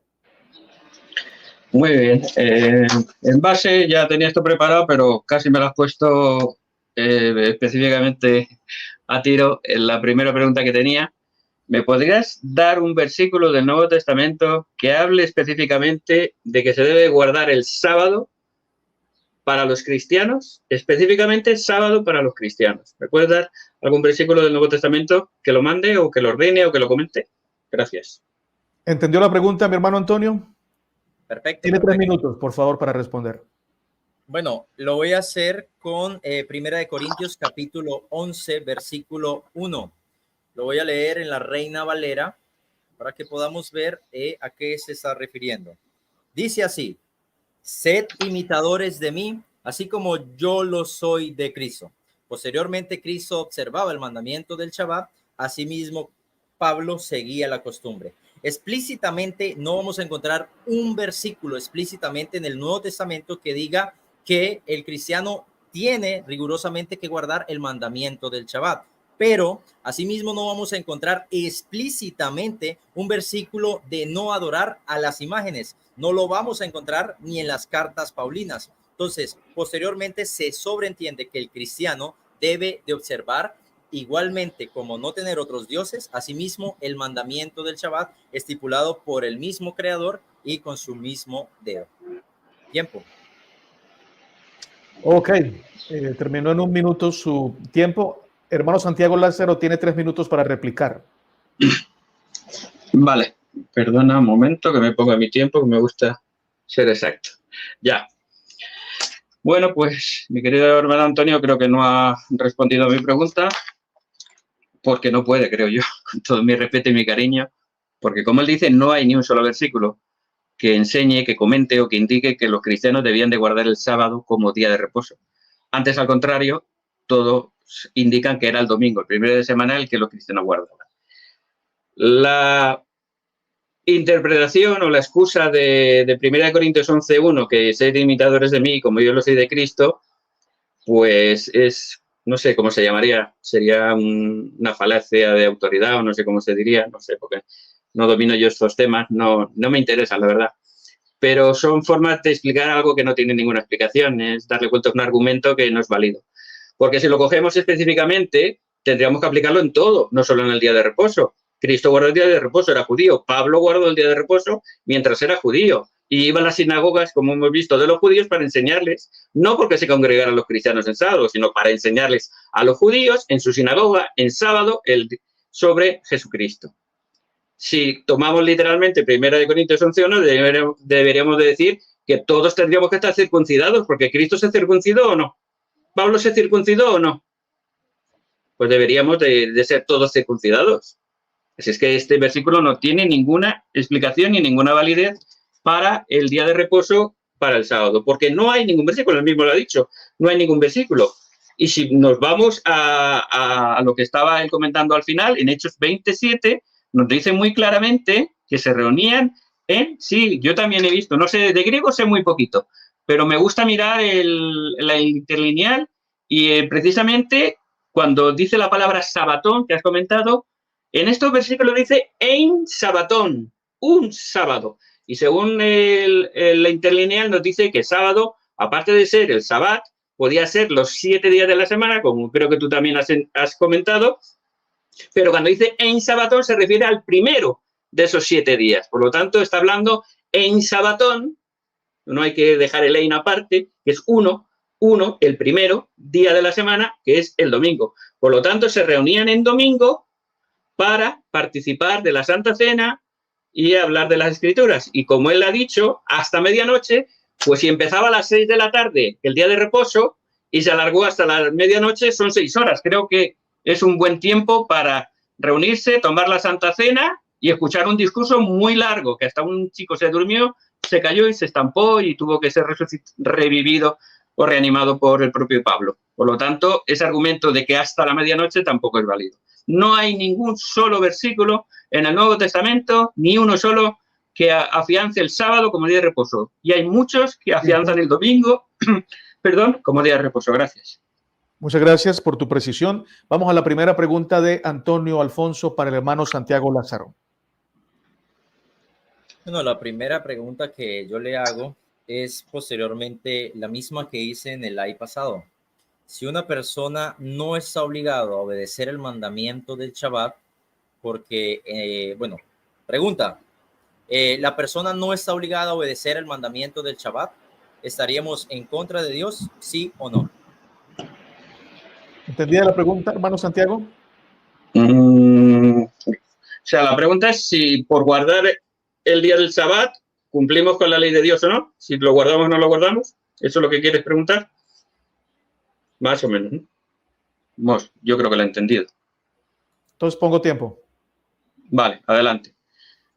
A: Muy bien. En base ya tenía esto preparado, pero casi me lo has puesto específicamente a tiro en la primera pregunta que tenía. ¿Me podrías dar un versículo del Nuevo Testamento que hable específicamente de que se debe guardar el sábado para los cristianos? Específicamente sábado para los cristianos. ¿Me puedes dar algún versículo del Nuevo Testamento que lo mande o que lo ordene o que lo comente? Gracias.
B: ¿Entendió la pregunta, mi hermano Antonio?
C: Perfecto.
B: Tiene 3 minutos, por favor, para responder.
C: Bueno, lo voy a hacer con Primera de Corintios capítulo 11, versículo 1. Lo voy a leer en la Reina Valera para que podamos ver a qué se está refiriendo. Dice así: sed imitadores de mí, así como yo lo soy de Cristo. Posteriormente, Cristo observaba el mandamiento del Shabbat. Asimismo, Pablo seguía la costumbre. Explícitamente no vamos a encontrar un versículo explícitamente en el Nuevo Testamento que diga que el cristiano tiene rigurosamente que guardar el mandamiento del Shabbat. Pero asimismo no vamos a encontrar explícitamente un versículo de no adorar a las imágenes. No lo vamos a encontrar ni en las cartas paulinas. Entonces, posteriormente se sobreentiende que el cristiano debe de observar igualmente, como no tener otros dioses, asimismo el mandamiento del Shabbat estipulado por el mismo creador y con su mismo dedo. Tiempo.
B: Ok, terminó en 1 minuto su tiempo. Hermano Santiago Lázaro tiene 3 minutos para replicar.
A: Vale, perdona un momento que me ponga mi tiempo, que me gusta ser exacto. Ya. Bueno, pues mi querido hermano Antonio creo que no ha respondido a mi pregunta, porque no puede, creo yo, con todo mi respeto y mi cariño, porque como él dice, no hay ni un solo versículo que enseñe, que comente o que indique que los cristianos debían de guardar el sábado como día de reposo. Antes, al contrario, todos indican que era el domingo, el primero de semana, el que los cristianos guardaban. La interpretación o la excusa de 1 Corintios 11:1, que sed imitadores de mí como yo lo soy de Cristo, pues es, no sé cómo se llamaría, sería una falacia de autoridad o no sé cómo se diría, no sé, porque no domino yo estos temas, no me interesan, la verdad. Pero son formas de explicar algo que no tiene ninguna explicación, es darle vuelta a un argumento que no es válido. Porque si lo cogemos específicamente, tendríamos que aplicarlo en todo, no solo en el día de reposo. Cristo guardó el día de reposo, era judío. Pablo guardó el día de reposo mientras era judío. Y iba a las sinagogas, como hemos visto, de los judíos para enseñarles, no porque se congregaran los cristianos en sábado, sino para enseñarles a los judíos en su sinagoga en sábado sobre Jesucristo. Si tomamos literalmente 1 Corintios 11:1, deberíamos de decir que todos tendríamos que estar circuncidados, porque Cristo se circuncidó o no. ¿Pablo se circuncidó o no? Pues deberíamos de ser todos circuncidados. Así es que este versículo no tiene ninguna explicación ni ninguna validez para el día de reposo para el sábado, porque no hay ningún versículo, él mismo lo ha dicho, no hay ningún versículo. Y si nos vamos a lo que estaba él comentando al final, en Hechos 27, nos dice muy claramente que se reunían sí, yo también he visto, no sé, de griego sé muy poquito, pero me gusta mirar la interlineal y precisamente cuando dice la palabra sabatón, que has comentado, en estos versículos dice ein sabatón, un sábado. Y según la interlineal nos dice que sábado, aparte de ser el sabat, podía ser los 7 días de la semana, como creo que tú también has comentado, pero cuando dice en sabatón se refiere al primero de esos 7 días. Por lo tanto, está hablando en sabatón, no hay que dejar el ein aparte, que es uno, el primero día de la semana, que es el domingo. Por lo tanto, se reunían en domingo para participar de la Santa Cena y hablar de las Escrituras. Y como él ha dicho, hasta medianoche, pues si empezaba a las 6 de la tarde el día de reposo y se alargó hasta la medianoche, son 6 horas. Creo que es un buen tiempo para reunirse, tomar la Santa Cena y escuchar un discurso muy largo, que hasta un chico se durmió, se cayó y se estampó y tuvo que ser revivido o reanimado por el propio Pablo. Por lo tanto, ese argumento de que hasta la medianoche tampoco es válido. No hay ningún solo versículo en el Nuevo Testamento, ni uno solo, que afiance el sábado como día de reposo. Y hay muchos que afianzan el domingo, perdón, como día de reposo. Gracias.
B: Muchas gracias por tu precisión. Vamos a la primera pregunta de Antonio Alfonso para el hermano Santiago Lázaro.
C: Bueno, la primera pregunta que yo le hago es posteriormente la misma que hice en el live pasado. Si una persona no está obligada a obedecer el mandamiento del Shabbat, porque, bueno, pregunta, ¿la persona no está obligada a obedecer el mandamiento del Shabbat? ¿Estaríamos en contra de Dios, sí o no?
B: ¿Entendía la pregunta, hermano Santiago?
A: O sea, la pregunta es si por guardar el día del Shabbat cumplimos con la ley de Dios o no. Si lo guardamos o no lo guardamos. ¿Eso es lo que quieres preguntar? Más o menos, ¿no? Yo creo que lo he entendido.
B: Entonces pongo tiempo.
A: Vale, adelante.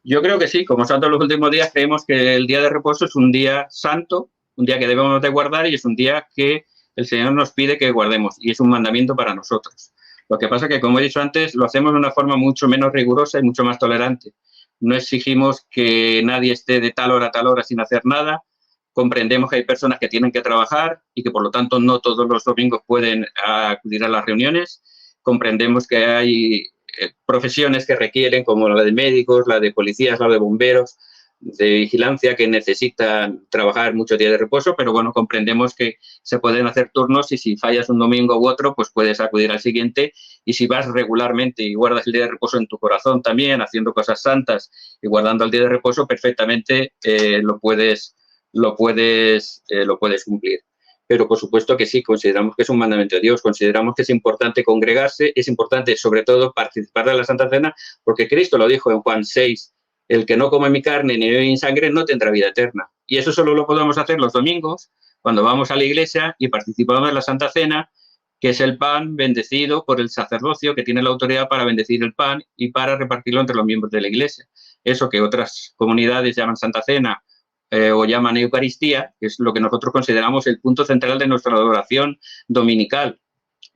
A: Yo creo que sí, como santos los últimos días, creemos que el día de reposo es un día santo, un día que debemos de guardar y es un día que el Señor nos pide que guardemos y es un mandamiento para nosotros. Lo que pasa es que, como he dicho antes, lo hacemos de una forma mucho menos rigurosa y mucho más tolerante. No exigimos que nadie esté de tal hora a tal hora sin hacer nada. Comprendemos que hay personas que tienen que trabajar y que, por lo tanto, no todos los domingos pueden acudir a las reuniones. Comprendemos que hay profesiones que requieren, como la de médicos, la de policías, la de bomberos, de vigilancia, que necesitan trabajar muchos días de reposo, pero bueno, comprendemos que se pueden hacer turnos y si fallas un domingo u otro, pues puedes acudir al siguiente y si vas regularmente y guardas el día de reposo en tu corazón también, haciendo cosas santas y guardando el día de reposo, perfectamente lo puedes cumplir. Pero por supuesto que sí, consideramos que es un mandamiento de Dios, consideramos que es importante congregarse, es importante sobre todo participar de la Santa Cena, porque Cristo lo dijo en Juan 6, el que no come mi carne ni bebe mi sangre no tendrá vida eterna. Y eso solo lo podemos hacer los domingos, cuando vamos a la iglesia y participamos de la Santa Cena, que es el pan bendecido por el sacerdocio, que tiene la autoridad para bendecir el pan y para repartirlo entre los miembros de la iglesia. Eso que otras comunidades llaman Santa Cena, o llaman Eucaristía, que es lo que nosotros consideramos el punto central de nuestra adoración dominical,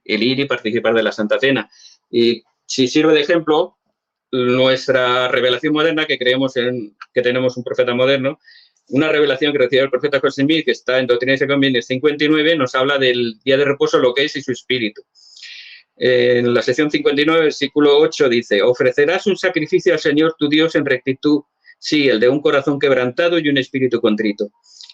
A: el ir y participar de la Santa Cena. Y si sirve de ejemplo, nuestra revelación moderna, que creemos que tenemos un profeta moderno, una revelación que recibió el profeta José Smith, que está en Doctrinas y Convenios 59, nos habla del día de reposo, lo que es y su espíritu. En la sección 59, versículo 8, dice: ofrecerás un sacrificio al Señor tu Dios en rectitud, sí, el de un corazón quebrantado y un espíritu contrito.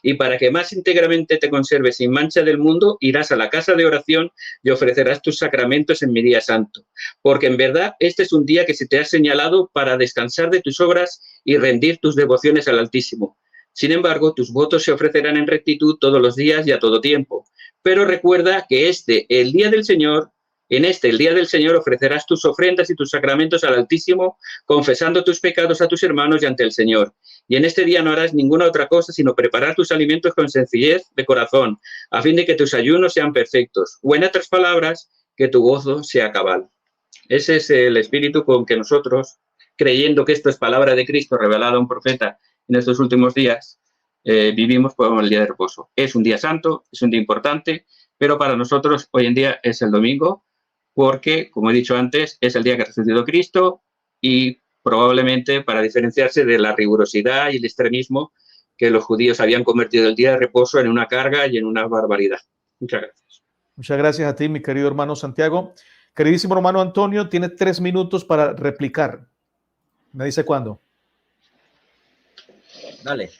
A: Y para que más íntegramente te conserves sin mancha del mundo, irás a la casa de oración y ofrecerás tus sacramentos en mi día santo. Porque en verdad este es un día que se te ha señalado para descansar de tus obras y rendir tus devociones al Altísimo. Sin embargo, tus votos se ofrecerán en rectitud todos los días y a todo tiempo. Pero recuerda que el día del Señor, el día del Señor, ofrecerás tus ofrendas y tus sacramentos al Altísimo, confesando tus pecados a tus hermanos y ante el Señor. Y en este día no harás ninguna otra cosa sino preparar tus alimentos con sencillez de corazón, a fin de que tus ayunos sean perfectos, o en otras palabras, que tu gozo sea cabal. Ese es el espíritu con que nosotros, creyendo que esto es palabra de Cristo revelada a un profeta en estos últimos días, vivimos por el día de reposo. Es un día santo, es un día importante, pero para nosotros hoy en día es el domingo, porque, como he dicho antes, es el día que ha resucitado Cristo y probablemente para diferenciarse de la rigurosidad y el extremismo que los judíos habían convertido el día de reposo en una carga y en una barbaridad. Muchas gracias.
B: Muchas gracias a ti, mi querido hermano Santiago. Queridísimo hermano Antonio, tiene 3 minutos para replicar. ¿Me dice cuándo?
C: Dale.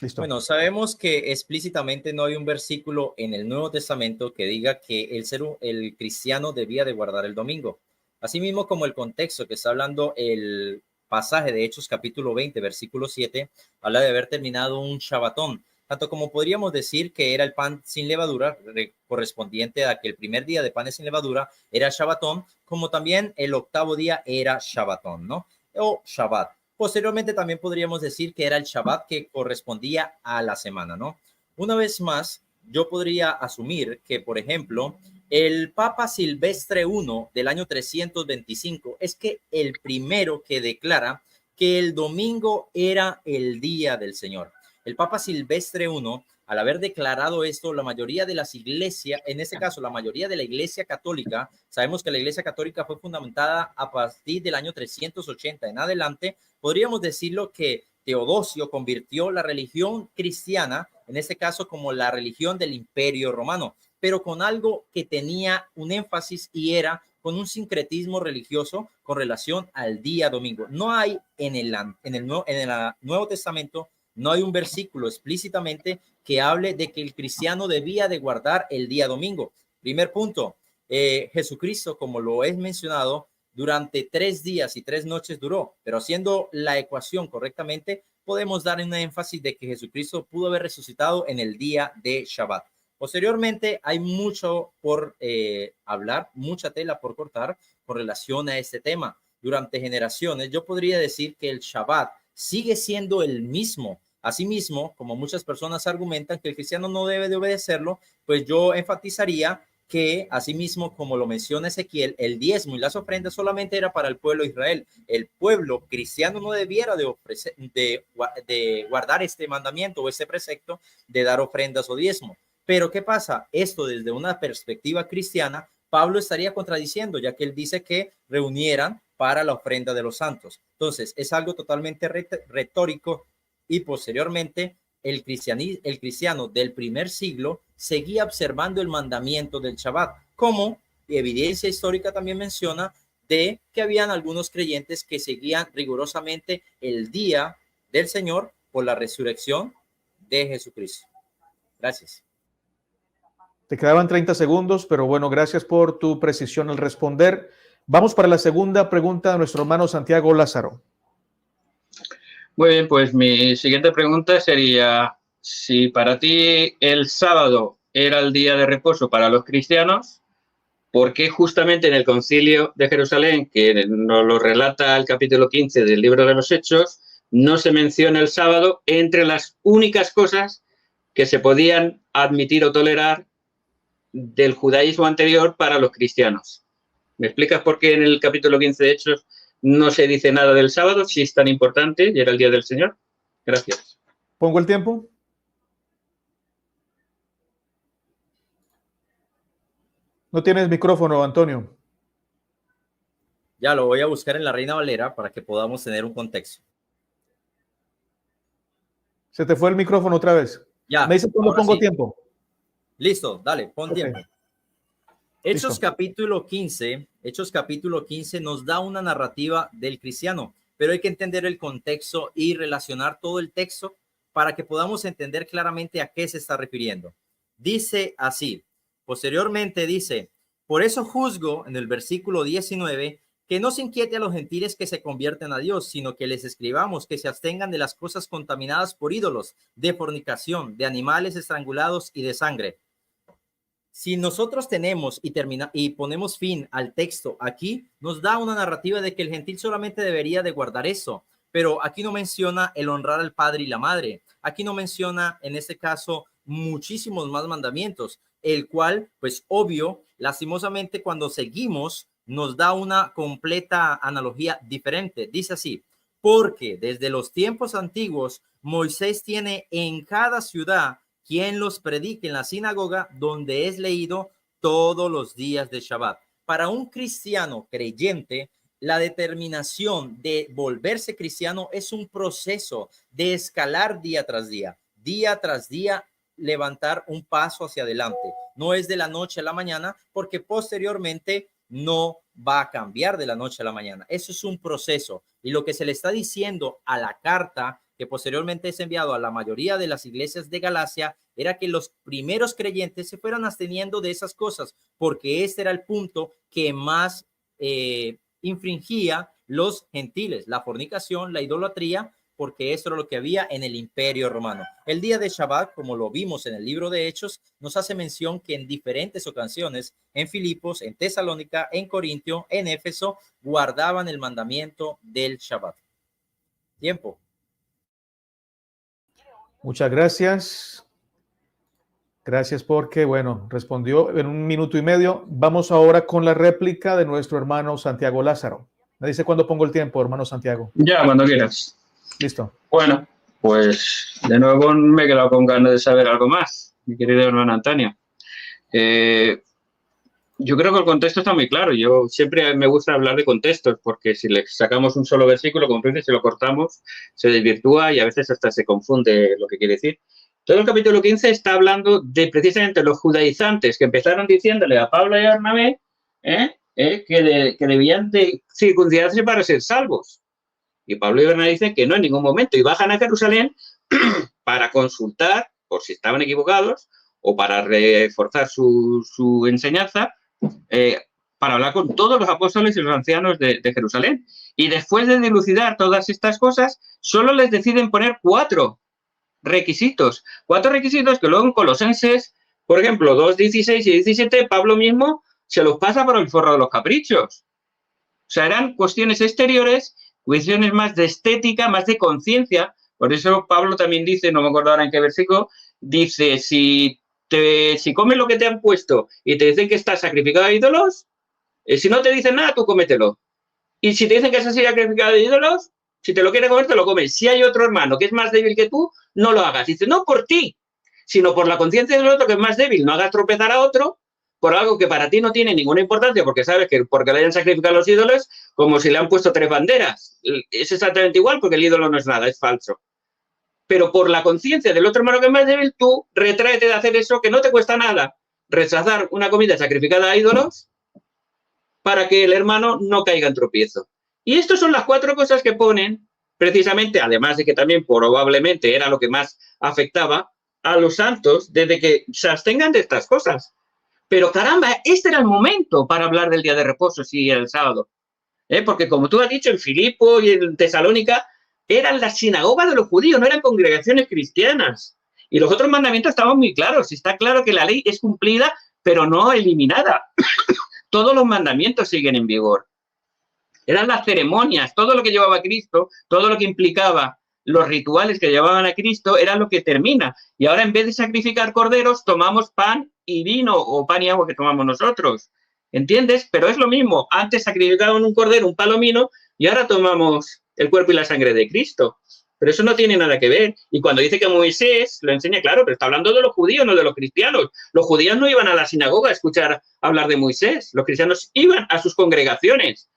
B: Listo.
C: Bueno, sabemos que explícitamente no hay un versículo en el Nuevo Testamento que diga que el cristiano debía de guardar el domingo. Asimismo, como el contexto que está hablando el pasaje de Hechos capítulo 20, versículo 7, habla de haber terminado un Shabbatón, tanto como podríamos decir que era el pan sin levadura, correspondiente a que el primer día de panes sin levadura era Shabbatón, como también el octavo día era Shabbatón, ¿no? O Shabbat. Posteriormente también podríamos decir que era el Shabbat que correspondía a la semana, ¿no? Una vez más, yo podría asumir que, por ejemplo, el Papa Silvestre I del año 325 es que el primero que declara que el domingo era el día del Señor. El Papa Silvestre I, al haber declarado esto, la mayoría de las iglesias, en este caso la mayoría de la Iglesia Católica, sabemos que la Iglesia Católica fue fundamentada a partir del año 380 en adelante, podríamos decirlo que Teodosio convirtió la religión cristiana, en este caso como la religión del Imperio Romano, pero con algo que tenía un énfasis y era con un sincretismo religioso con relación al día domingo. No hay en el Nuevo Testamento, no hay un versículo explícitamente que hable de que el cristiano debía de guardar el día domingo. Primer punto, Jesucristo, como lo he mencionado, durante 3 días y 3 noches duró, pero haciendo la ecuación correctamente, podemos dar un énfasis de que Jesucristo pudo haber resucitado en el día de Shabbat. Posteriormente, hay mucho por hablar, mucha tela por cortar con relación a este tema. Durante generaciones, yo podría decir que el Shabbat sigue siendo el mismo. Asimismo, como muchas personas argumentan que el cristiano no debe de obedecerlo, pues yo enfatizaría que, asimismo, como lo menciona Ezequiel, el diezmo y las ofrendas solamente era para el pueblo de Israel. El pueblo cristiano no debiera de guardar este mandamiento o este precepto de dar ofrendas o diezmo. Pero ¿qué pasa? Esto desde una perspectiva cristiana, Pablo estaría contradiciendo, ya que él dice que reunieran para la ofrenda de los santos. Entonces, es algo totalmente retórico y posteriormente el cristiano del primer siglo seguía observando el mandamiento del Shabbat, como evidencia histórica también menciona de que habían algunos creyentes que seguían rigurosamente el día del Señor por la resurrección de Jesucristo. Gracias.
B: Te quedaban 30 segundos, pero bueno, gracias por tu precisión al responder. Vamos para la segunda pregunta de nuestro hermano Santiago Lázaro.
A: Muy bien, pues mi siguiente pregunta sería, si para ti el sábado era el día de reposo para los cristianos, ¿por qué justamente en el Concilio de Jerusalén, que nos lo relata el capítulo 15 del libro de los Hechos, no se menciona el sábado entre las únicas cosas que se podían admitir o tolerar del judaísmo anterior para los cristianos? ¿Me explicas por qué en el capítulo 15 de Hechos no se dice nada del sábado, si es tan importante y era el día del Señor? Gracias.
B: ¿Pongo el tiempo? No tienes micrófono, Antonio.
C: Ya lo voy a buscar en la Reina Valera para que podamos tener un contexto.
B: Se te fue el micrófono otra vez.
C: Ya.
B: Me dice cuándo pongo tiempo.
C: Listo, dale, pon tiempo. Hechos
B: Listo.
C: capítulo 15 nos da una narrativa del cristiano, pero hay que entender el contexto y relacionar todo el texto para que podamos entender claramente a qué se está refiriendo. Dice así, posteriormente dice, por eso juzgo en el versículo 19 que no se inquiete a los gentiles que se convierten a Dios, sino que les escribamos que se abstengan de las cosas contaminadas por ídolos, de fornicación, de animales estrangulados y de sangre. Si nosotros tenemos y ponemos fin al texto aquí, nos da una narrativa de que el gentil solamente debería de guardar eso, pero aquí no menciona el honrar al padre y la madre. Aquí no menciona, en este caso, muchísimos más mandamientos, el cual, pues obvio, lastimosamente cuando seguimos, nos da una completa analogía diferente. Dice así, porque desde los tiempos antiguos, Moisés tiene en cada ciudad quien los predique en la sinagoga donde es leído todos los días de Shabbat. Para un cristiano creyente, la determinación de volverse cristiano es un proceso de escalar día tras día levantar un paso hacia adelante. No es de la noche a la mañana, porque posteriormente no va a cambiar de la noche a la mañana. Eso es un proceso. Y lo que se le está diciendo a la carta que posteriormente es enviado a la mayoría de las iglesias de Galacia era que los primeros creyentes se fueran absteniendo de esas cosas, porque este era el punto que más infringía los gentiles, la fornicación, la idolatría, porque esto era lo que había en el Imperio Romano. El día de Shabbat, como lo vimos en el libro de Hechos, nos hace mención que en diferentes ocasiones, en Filipos, en Tesalónica, en Corintio, en Éfeso, guardaban el mandamiento del Shabbat. Tiempo.
B: Muchas gracias. Gracias porque, bueno, respondió en 1 minuto y medio. Vamos ahora con la réplica de nuestro hermano Santiago Lázaro. Me dice cuándo pongo el tiempo, hermano Santiago.
A: Ya, cuando quieras.
B: Listo.
A: Bueno, pues de nuevo me he quedado con ganas de saber algo más, mi querido hermano Antonio. Yo creo que el contexto está muy claro. Yo siempre me gusta hablar de contextos, porque si le sacamos un solo versículo, como tú dices, si lo cortamos, se desvirtúa y a veces hasta se confunde lo que quiere decir. Todo el capítulo 15 está hablando de precisamente los judaizantes que empezaron diciéndole a Pablo y a Bernabé que debían de circuncidarse para ser salvos. Y Pablo y Bernabé dicen que no en ningún momento. Y bajan a Jerusalén para consultar por si estaban equivocados o para reforzar su enseñanza, para hablar con todos los apóstoles y los ancianos de Jerusalén. Y después de dilucidar todas estas cosas, solo les deciden poner 4 requisitos. 4 requisitos que luego en Colosenses, por ejemplo, 2:16 y 17, Pablo mismo se los pasa por el forro de los caprichos. O sea, eran cuestiones exteriores, cuestiones más de estética, más de conciencia. Por eso Pablo también dice, no me acuerdo ahora en qué versículo, dice, si comes lo que te han puesto y te dicen que estás sacrificado a ídolos, si no te dicen nada, tú cómetelo. Y si te dicen que estás sacrificado a ídolos, si te lo quieres comer, te lo comes. Si hay otro hermano que es más débil que tú, no lo hagas. Dice, no por ti, sino por la conciencia del otro que es más débil. No hagas tropezar a otro por algo que para ti no tiene ninguna importancia, porque sabes que porque le hayan sacrificado a los ídolos, como si le han puesto 3 banderas. Es exactamente igual, porque el ídolo no es nada, es falso. Pero por la conciencia del otro hermano que es más débil, tú retráete de hacer eso, que no te cuesta nada. Rechazar una comida sacrificada a ídolos para que el hermano no caiga en tropiezo. Y estas son las 4 cosas que ponen, precisamente, además de que también probablemente era lo que más afectaba a los santos, desde que se abstengan de estas cosas. Pero caramba, este era el momento para hablar del día de reposo, si era el sábado. Porque como tú has dicho, en Filipo y en Tesalónica eran las sinagogas de los judíos, no eran congregaciones cristianas. Y los otros mandamientos estaban muy claros. Está claro que la ley es cumplida, pero no eliminada. Todos los mandamientos siguen en vigor. Eran las ceremonias, todo lo que llevaba a Cristo, todo lo que implicaba los rituales que llevaban a Cristo, era lo que termina. Y ahora, en vez de sacrificar corderos, tomamos pan y vino, o pan y agua que tomamos nosotros. ¿Entiendes? Pero es lo mismo. Antes sacrificaban un cordero, un palomino, y ahora tomamos el cuerpo y la sangre de Cristo. Pero eso no tiene nada que ver. Y cuando dice que Moisés lo enseña, claro, pero está hablando de los judíos, no de los cristianos. Los judíos no iban a la sinagoga a escuchar hablar de Moisés. Los cristianos iban a sus congregaciones.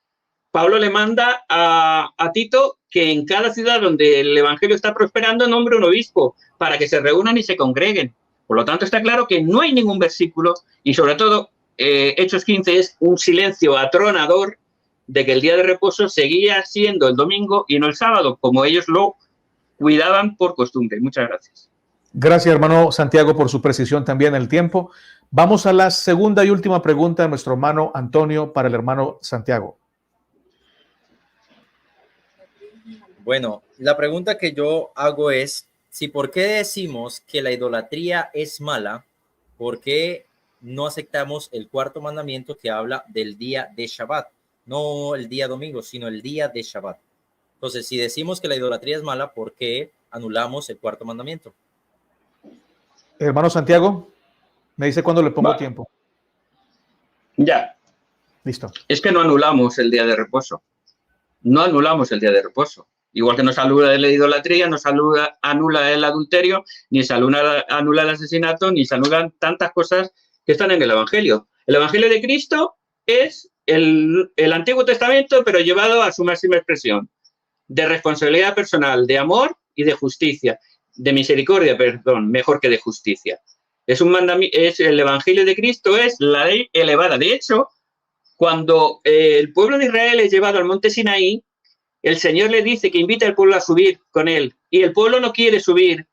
A: Pablo le manda a Tito que en cada ciudad donde el evangelio está prosperando nombre un obispo para que se reúnan y se congreguen. Por lo tanto, está claro que no hay ningún versículo y, sobre todo, Hechos 15 es un silencio atronador de que el día de reposo seguía siendo el domingo y no el sábado, como ellos lo cuidaban por costumbre. Muchas gracias.
B: Gracias, hermano Santiago, por su precisión también en el tiempo. Vamos a la segunda y última pregunta de nuestro hermano Antonio para el hermano Santiago.
C: Bueno, la pregunta que yo hago es, si por qué decimos que la idolatría es mala, ¿por qué no aceptamos el 4º mandamiento que habla del día de Shabbat? No el día domingo, sino el día de Shabbat. Entonces, si decimos que la idolatría es mala, ¿por qué anulamos el 4º mandamiento?
B: Hermano Santiago, me dice cuándo le pongo tiempo.
A: Ya.
B: Listo.
A: Es que no anulamos el día de reposo. No anulamos el día de reposo. Igual que nos anula la idolatría, nos anula el adulterio, ni se anula el asesinato, ni se anulan tantas cosas que están en el Evangelio. El Evangelio de Cristo es el Antiguo Testamento, pero llevado a su máxima expresión, de responsabilidad personal, de amor y de justicia, de misericordia, perdón, mejor que de justicia. Es un mandamiento, es el Evangelio de Cristo, es la ley elevada. De hecho, cuando el pueblo de Israel es llevado al monte Sinaí, el Señor le dice que invita al pueblo a subir con él, y el pueblo no quiere subir,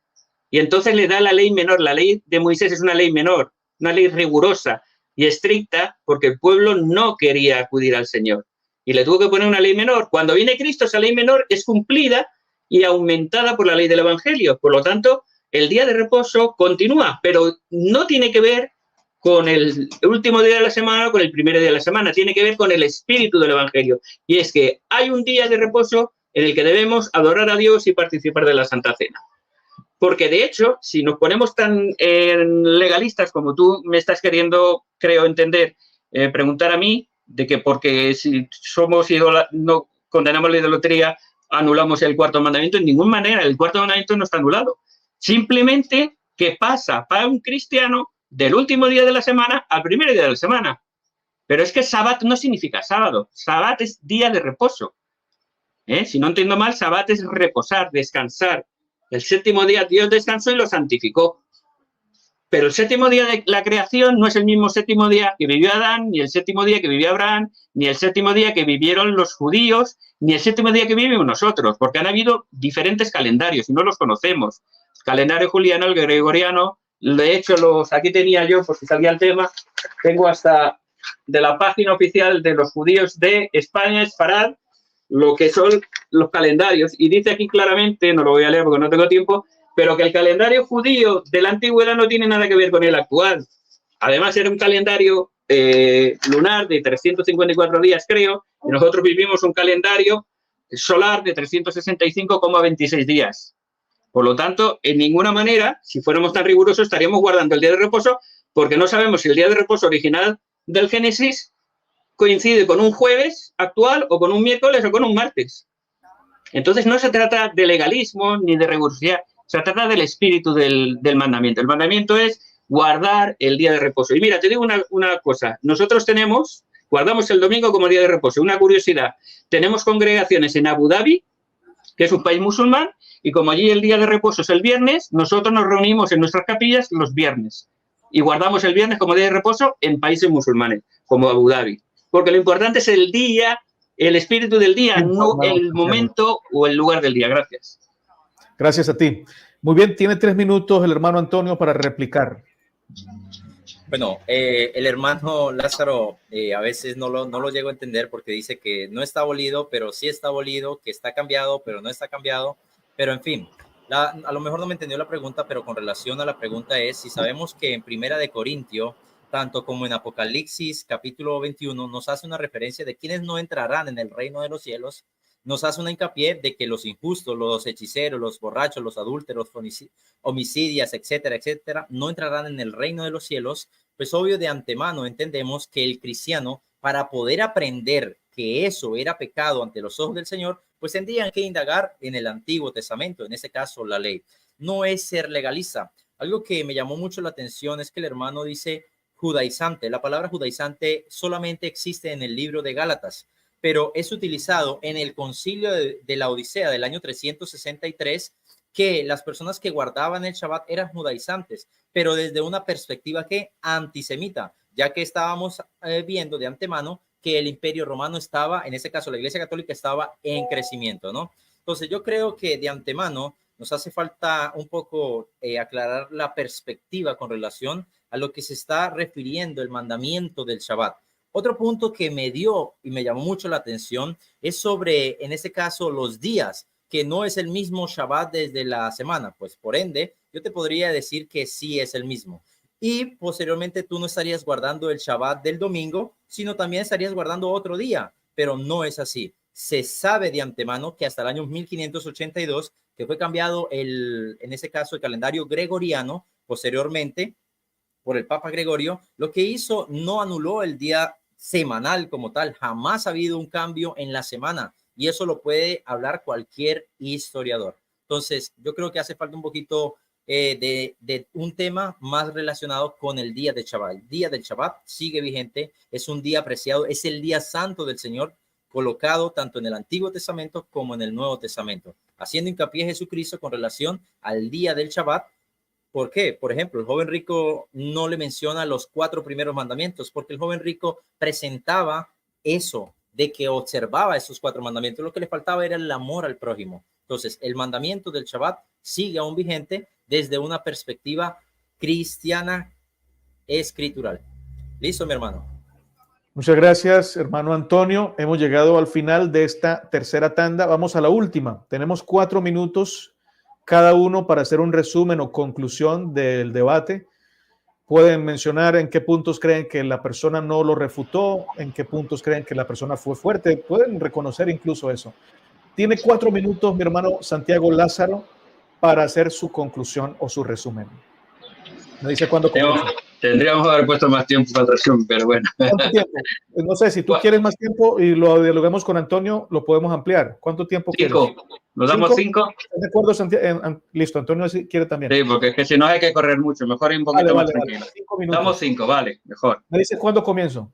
A: y entonces le da la ley menor. La ley de Moisés es una ley menor, una ley rigurosa y estricta, porque el pueblo no quería acudir al Señor, y le tuvo que poner una ley menor. Cuando viene Cristo, esa ley menor es cumplida y aumentada por la ley del Evangelio. Por lo tanto, el día de reposo continúa, pero no tiene que ver con el último día de la semana o con el primer día de la semana, tiene que ver con el espíritu del Evangelio. Y es que hay un día de reposo en el que debemos adorar a Dios y participar de la Santa Cena. Porque, de hecho, si nos ponemos tan legalistas como tú me estás queriendo, creo entender, preguntar a mí, de que porque si somos no condenamos la idolatría, anulamos el cuarto mandamiento, en ninguna manera, el cuarto mandamiento no está anulado. Simplemente que pasa para un cristiano del último día de la semana al primer día de la semana. Pero es que Sabbat no significa sábado, Sabbat es día de reposo. Si no entiendo mal, Sabbat es reposar, descansar. El séptimo día Dios descansó y lo santificó. Pero el séptimo día de la creación no es el mismo séptimo día que vivió Adán, ni el séptimo día que vivió Abraham, ni el séptimo día que vivieron los judíos, ni el séptimo día que vivimos nosotros, porque han habido diferentes calendarios y no los conocemos. El calendario juliano, el gregoriano, de hecho, aquí tenía yo, por si salía el tema, tengo hasta de la página oficial de los judíos de España, Esfarad, lo que son los calendarios, y dice aquí claramente, no lo voy a leer porque no tengo tiempo, pero que el calendario judío de la antigüedad no tiene nada que ver con el actual. Además, era un calendario lunar de 354 días, creo, y nosotros vivimos un calendario solar de 365,26 días. Por lo tanto, en ninguna manera, si fuéramos tan rigurosos, estaríamos guardando el día de reposo, porque no sabemos si el día de reposo original del Génesis coincide con un jueves actual o con un miércoles o con un martes. Entonces, no se trata de legalismo ni de rigurosidad, se trata del espíritu del mandamiento. El mandamiento es guardar el día de reposo. Y mira, te digo una cosa. Nosotros guardamos el domingo como día de reposo. Una curiosidad, tenemos congregaciones en Abu Dhabi, que es un país musulmán, y como allí el día de reposo es el viernes, nosotros nos reunimos en nuestras capillas los viernes. Y guardamos el viernes como día de reposo en países musulmanes, como Abu Dhabi. Porque lo importante es el día, el espíritu del día, no el momento o el lugar del día. Gracias.
B: Gracias a ti. Muy bien, tiene 3 minutos el hermano Antonio para replicar.
C: Bueno, el hermano Lázaro a veces no lo llego a entender porque dice que no está abolido, pero sí está abolido, que está cambiado, pero no está cambiado. Pero en fin, a lo mejor no me entendió la pregunta, pero con relación a la pregunta es, si sabemos que en Primera de Corintios, tanto como en Apocalipsis capítulo 21, nos hace una referencia de quienes no entrarán en el reino de los cielos, nos hace una hincapié de que los injustos, los hechiceros, los borrachos, los adúlteros, homicidias, etcétera, etcétera, no entrarán en el reino de los cielos. Pues obvio, de antemano entendemos que el cristiano, para poder aprender que eso era pecado ante los ojos del Señor, pues tendrían que indagar en el Antiguo Testamento, en ese caso la ley. No es ser legalista. Algo que me llamó mucho la atención es que el hermano dice judaizante. La palabra judaizante solamente existe en el libro de Gálatas, pero es utilizado en el concilio de la Odisea del año 363, que las personas que guardaban el Shabbat eran judaizantes, pero desde una perspectiva que antisemita, ya que estábamos viendo de antemano que el Imperio Romano estaba, en este caso la Iglesia Católica, estaba en crecimiento, ¿no? Entonces yo creo que de antemano nos hace falta un poco aclarar la perspectiva con relación a lo que se está refiriendo el mandamiento del Shabbat. Otro punto que me dio y me llamó mucho la atención es sobre, en este caso, los días, que no es el mismo Shabbat desde la semana. Pues por ende, yo te podría decir que sí es el mismo. Y posteriormente tú no estarías guardando el Shabbat del domingo, sino también estarías guardando otro día, pero no es así. Se sabe de antemano que hasta el año 1582, que fue cambiado en ese caso el calendario gregoriano, posteriormente por el Papa Gregorio, lo que hizo no anuló el día semanal como tal. Jamás ha habido un cambio en la semana, y eso lo puede hablar cualquier historiador. Entonces, yo creo que hace falta un poquito de un tema más relacionado con el día de Shabbat. El día del Shabbat sigue vigente, es un día apreciado, es el día santo del Señor, colocado tanto en el Antiguo Testamento como en el Nuevo Testamento, haciendo hincapié Jesucristo con relación al día del Shabbat. ¿Por qué? Por ejemplo, el joven rico no le menciona los 4 primeros mandamientos, porque el joven rico presentaba eso, de que observaba esos 4 mandamientos. Lo que le faltaba era el amor al prójimo. Entonces, el mandamiento del Shabbat sigue aún vigente desde una perspectiva cristiana escritural. ¿Listo, mi hermano?
B: Muchas gracias, hermano Antonio. Hemos llegado al final de esta tercera tanda. Vamos a la última. Tenemos 4 minutos cada uno para hacer un resumen o conclusión del debate. Pueden mencionar en qué puntos creen que la persona no lo refutó, en qué puntos creen que la persona fue fuerte. Pueden reconocer incluso eso. Tiene 4 minutos, mi hermano Santiago Lázaro, para hacer su conclusión o su resumen. Me dice cuándo comienza.
A: Tendríamos que haber puesto más tiempo para el resumen, pero bueno.
B: ¿Cuánto tiempo? No sé, si tú quieres más tiempo y lo dialoguemos con Antonio, lo podemos ampliar. ¿Cuánto tiempo
A: 5.
B: quieres?
A: ¿Nos damos 5?
B: ¿Estás de acuerdo, Santiago? Listo, Antonio quiere también.
A: Sí, porque es que si no hay que correr mucho. Mejor ir un poquito más tranquilo.
B: 5 minutos.
A: Damos 5, vale, mejor.
B: ¿Me dices cuándo comienzo?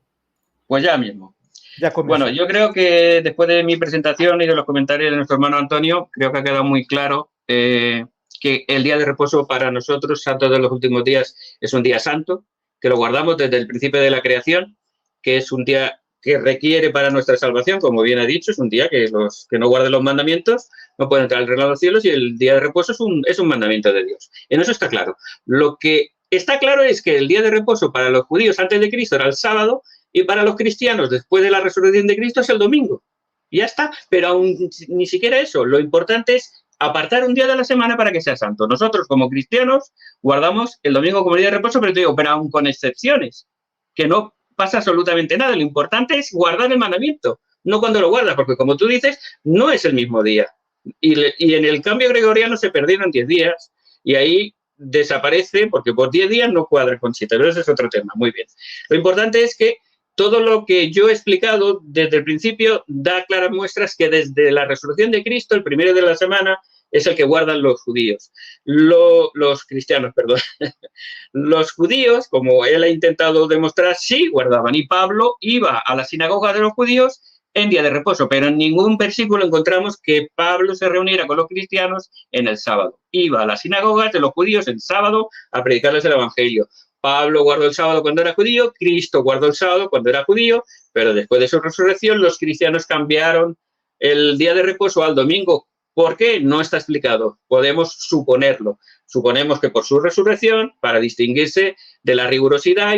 A: Pues ya mismo.
B: Ya comienzo.
A: Bueno, yo creo que después de mi presentación y de los comentarios de nuestro hermano Antonio, creo que ha quedado muy claro que el día de reposo para nosotros, santo de los últimos días, es un día santo, que lo guardamos desde el principio de la creación, que es un día que requiere para nuestra salvación, como bien ha dicho, es un día que los que no guarden los mandamientos no pueden entrar al reino de los cielos, y el día de reposo es un mandamiento de Dios. En eso está claro. Lo que está claro es que el día de reposo para los judíos antes de Cristo era el sábado, y para los cristianos después de la resurrección de Cristo es el domingo. Y ya está, pero aún ni siquiera eso. Lo importante es apartar un día de la semana para que sea santo. Nosotros, como cristianos, guardamos el domingo como día de reposo, pero te digo, pero aún con excepciones, que no pasa absolutamente nada. Lo importante es guardar el mandamiento, no cuando lo guardas, porque como tú dices, no es el mismo día. Y en el cambio gregoriano se perdieron 10 días, y ahí desaparece, porque por 10 días no cuadra con 7, pero ese es otro tema. Muy bien. Lo importante es que todo lo que yo he explicado desde el principio da claras muestras que desde la resurrección de Cristo, el primero de la semana, es el que guardan los judíos. Los cristianos, perdón. Los judíos, como él ha intentado demostrar, sí guardaban. Y Pablo iba a la sinagoga de los judíos en día de reposo, pero en ningún versículo encontramos que Pablo se reuniera con los cristianos en el sábado. Iba a las sinagogas de los judíos el sábado a predicarles el evangelio. Pablo guardó el sábado cuando era judío, Cristo guardó el sábado cuando era judío, pero después de su resurrección los cristianos cambiaron el día de reposo al domingo. ¿Por qué? No está explicado. Podemos suponerlo. Suponemos que por su resurrección, para distinguirse de la rigurosidad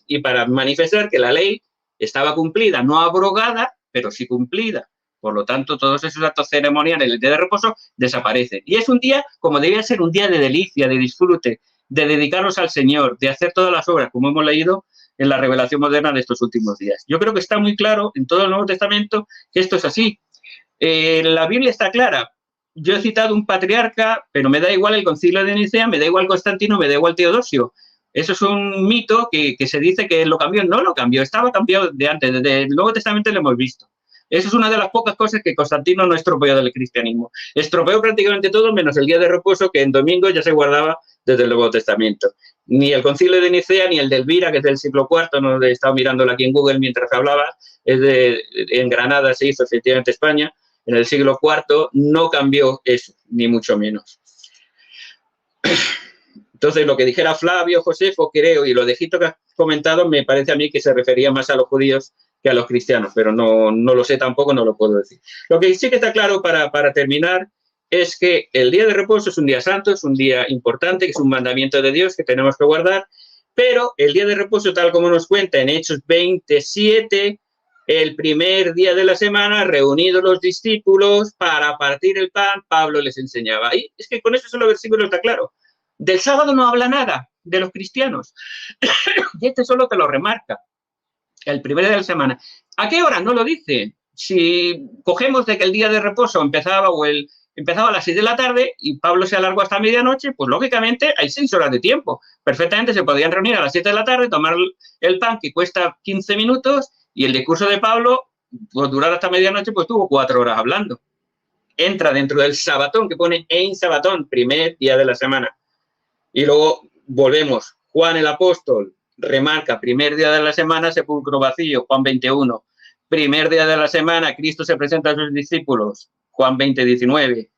A: y para manifestar que la ley estaba cumplida, no abrogada, pero sí cumplida. Por lo tanto, todos esos actos ceremoniales del día de reposo desaparecen. Y es un día, como debía ser, un día de delicia, de disfrute, de dedicarnos al Señor, de hacer todas las obras, como hemos leído en la revelación moderna de estos últimos días. Yo creo que está muy claro en todo el Nuevo Testamento que esto es así. La Biblia está clara. Yo he citado un patriarca, pero me da igual el Concilio de Nicea, me da igual Constantino, me da igual Teodosio. Eso es un mito que se dice que lo cambió. No lo cambió, estaba cambiado de antes. Desde el Nuevo Testamento lo hemos visto. Eso es una de las pocas cosas que Constantino no estropeó del cristianismo. Estropeó prácticamente todo, menos el día de reposo, que en domingo ya se guardaba desde el Nuevo Testamento. Ni el Concilio de Nicea, ni el de Elvira, que es del siglo IV, no he estado mirándolo aquí en Google mientras hablaba, en Granada se hizo efectivamente España, en el siglo IV no cambió eso, ni mucho menos. Entonces, lo que dijera Flavio Josefo, creo, y lo de Egipto que has comentado, me parece a mí que se refería más a los judíos que a los cristianos, pero no lo sé tampoco, no lo puedo decir. Lo que sí que está claro para terminar es que el día de reposo es un día santo, es un día importante, que es un mandamiento de Dios que tenemos que guardar, pero el día de reposo, tal como nos cuenta en Hechos 27, el primer día de la semana, reunidos los discípulos para partir el pan, Pablo les enseñaba. Y es que con eso solo versículo está claro. Del sábado no habla nada, de los cristianos. Y este solo te lo remarca. El primer día de la semana. ¿A qué hora? No lo dice. Si cogemos de que el día de reposo empezaba a las 6 de la tarde y Pablo se alargó hasta medianoche, pues lógicamente hay 6 horas de tiempo. Perfectamente se podían reunir a las 7 de la tarde, tomar el pan que cuesta 15 minutos y el discurso de Pablo, pues durar hasta medianoche, pues tuvo 4 horas hablando. Entra dentro del sabatón que pone en sabatón, primer día de la semana. Y luego volvemos. Juan el apóstol remarca, primer día de la semana, sepulcro vacío, Juan 21. Primer día de la semana, Cristo se presenta a sus discípulos, Juan 20, 19.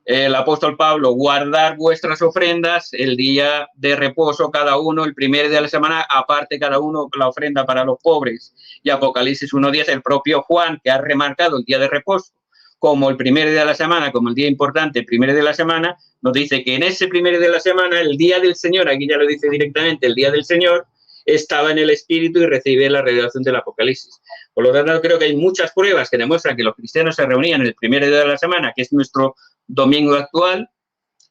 A: El apóstol Pablo, guardar vuestras ofrendas el día de reposo cada uno, el primer día de la semana, aparte cada uno la ofrenda para los pobres. Y Apocalipsis 1.10, el propio Juan, que ha remarcado el día de reposo como el primer día de la semana, como el día importante, el primer día de la semana, nos dice que en ese primer día de la semana, el día del Señor, aquí ya lo dice directamente, el día del Señor, estaba en el Espíritu y recibe la revelación del Apocalipsis. Por lo tanto, creo que hay muchas pruebas que demuestran que los cristianos se reunían el primer día de la semana, que es nuestro domingo actual,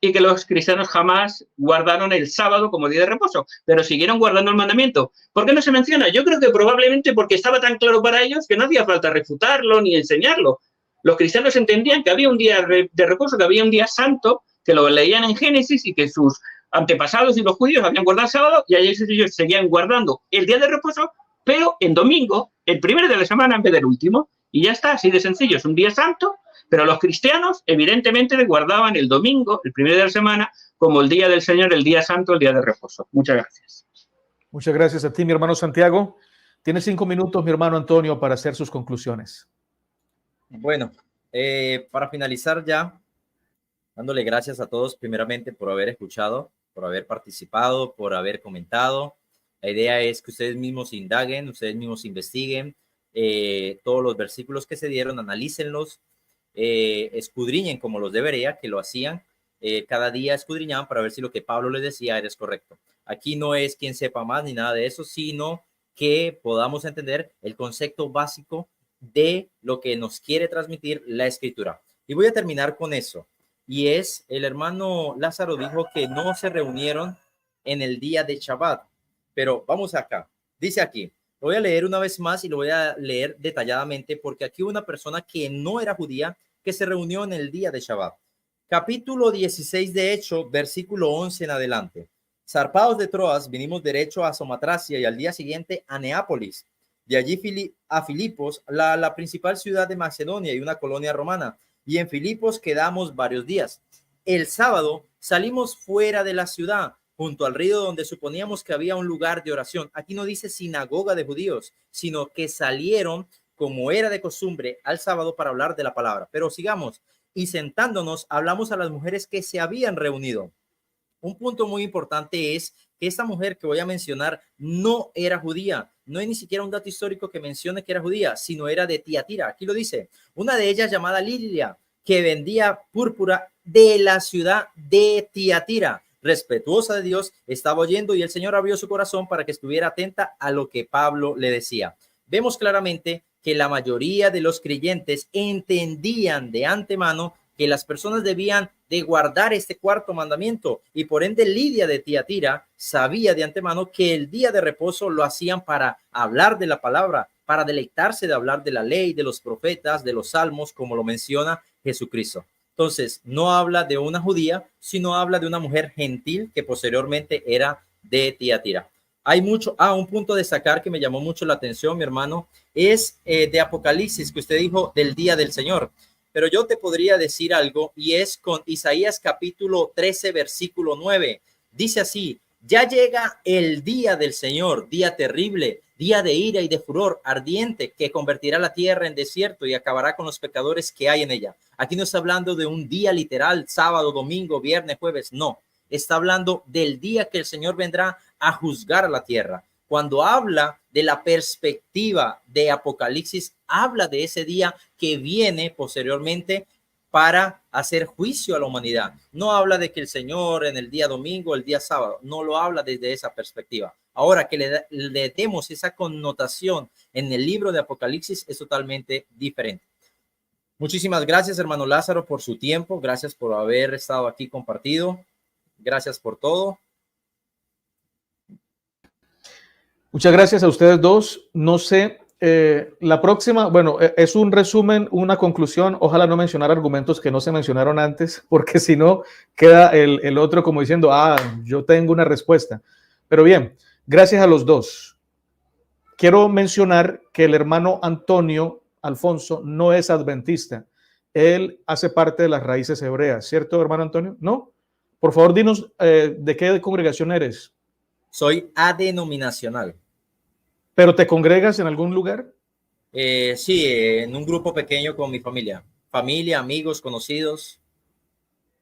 A: y que los cristianos jamás guardaron el sábado como día de reposo, pero siguieron guardando el mandamiento. ¿Por qué no se menciona? Yo creo que probablemente porque estaba tan claro para ellos que no hacía falta refutarlo ni enseñarlo. Los cristianos entendían que había un día de reposo, que había un día santo, que lo leían en Génesis y que sus antepasados y los judíos habían guardado el sábado y ellos seguían guardando el día de reposo, pero en domingo, el primero de la semana en vez del último, y ya está, así de sencillo, es un día santo, pero los cristianos evidentemente guardaban el domingo, el primero de la semana, como el día del Señor, el día santo, el día de reposo. Muchas gracias.
B: Muchas gracias a ti, mi hermano Santiago. Tiene 5 minutos, mi hermano Antonio, para hacer sus conclusiones.
C: Bueno, para finalizar ya, dándole gracias a todos primeramente por haber escuchado, por haber participado, por haber comentado. La idea es que ustedes mismos indaguen, ustedes mismos investiguen todos los versículos que se dieron, analícenlos, escudriñen como los debería, que lo hacían. Cada día escudriñaban para ver si lo que Pablo les decía era correcto. Aquí no es quien sepa más ni nada de eso, sino que podamos entender el concepto básico de lo que nos quiere transmitir la Escritura. Y voy a terminar con eso. Y es, el hermano Lázaro dijo que no se reunieron en el día de Shabbat. Pero vamos acá. Dice aquí, lo voy a leer una vez más y lo voy a leer detalladamente porque aquí hubo una persona que no era judía que se reunió en el día de Shabbat. Capítulo 16 de Hechos, versículo 11 en adelante. Zarpados de Troas, vinimos derecho a Somatracia y al día siguiente a Neápolis. De allí a Filipos, la principal ciudad de Macedonia y una colonia romana. Y en Filipos quedamos varios días. El sábado salimos fuera de la ciudad, junto al río donde suponíamos que había un lugar de oración. Aquí no dice sinagoga de judíos, sino que salieron, como era de costumbre, al sábado para hablar de la palabra. Pero sigamos. Y sentándonos, hablamos a las mujeres que se habían reunido. Un punto muy importante es que esta mujer que voy a mencionar no era judía. No hay ni siquiera un dato histórico que mencione que era judía, sino era de Tiatira. Aquí lo dice. Una de ellas llamada Lilia, que vendía púrpura de la ciudad de Tiatira. Respetuosa de Dios, estaba oyendo y el Señor abrió su corazón para que estuviera atenta a lo que Pablo le decía. Vemos claramente que la mayoría de los creyentes entendían de antemano que las personas debían de guardar este cuarto mandamiento y por ende Lidia de Tiatira sabía de antemano que el día de reposo lo hacían para hablar de la palabra, para deleitarse de hablar de la ley, de los profetas, de los salmos, como lo menciona Jesucristo. Entonces, no habla de una judía, sino habla de una mujer gentil que posteriormente era de Tiatira. Hay mucho, un punto a destacar que me llamó mucho la atención, mi hermano, es de Apocalipsis, que usted dijo del día del Señor. Pero yo te podría decir algo y es con Isaías capítulo 13, versículo 9. Dice así, ya llega el día del Señor, día terrible, día de ira y de furor ardiente que convertirá la tierra en desierto y acabará con los pecadores que hay en ella. Aquí no está hablando de un día literal, sábado, domingo, viernes, jueves, no. Está hablando del día que el Señor vendrá a juzgar a la tierra. Cuando habla de la perspectiva de Apocalipsis, habla de ese día que viene posteriormente para hacer juicio a la humanidad. No habla de que el Señor en el día domingo, el día sábado, no lo habla desde esa perspectiva. Ahora que le demos esa connotación en el libro de Apocalipsis es totalmente diferente. Muchísimas gracias, hermano Lázaro, por su tiempo. Gracias por haber estado aquí compartido. Gracias por todo.
B: Muchas gracias a ustedes dos. No sé, la próxima, bueno, es un resumen, una conclusión. Ojalá no mencionar argumentos que no se mencionaron antes, porque si no, queda el otro como diciendo, yo tengo una respuesta. Pero bien, gracias a los dos. Quiero mencionar que el hermano Antonio Alfonso no es adventista. Él hace parte de las raíces hebreas, ¿cierto, hermano Antonio? ¿No? Por favor, dinos de qué congregación eres.
C: Soy adenominacional.
B: ¿Pero te congregas en algún lugar?
C: Sí, en un grupo pequeño con mi familia. Familia, amigos, conocidos.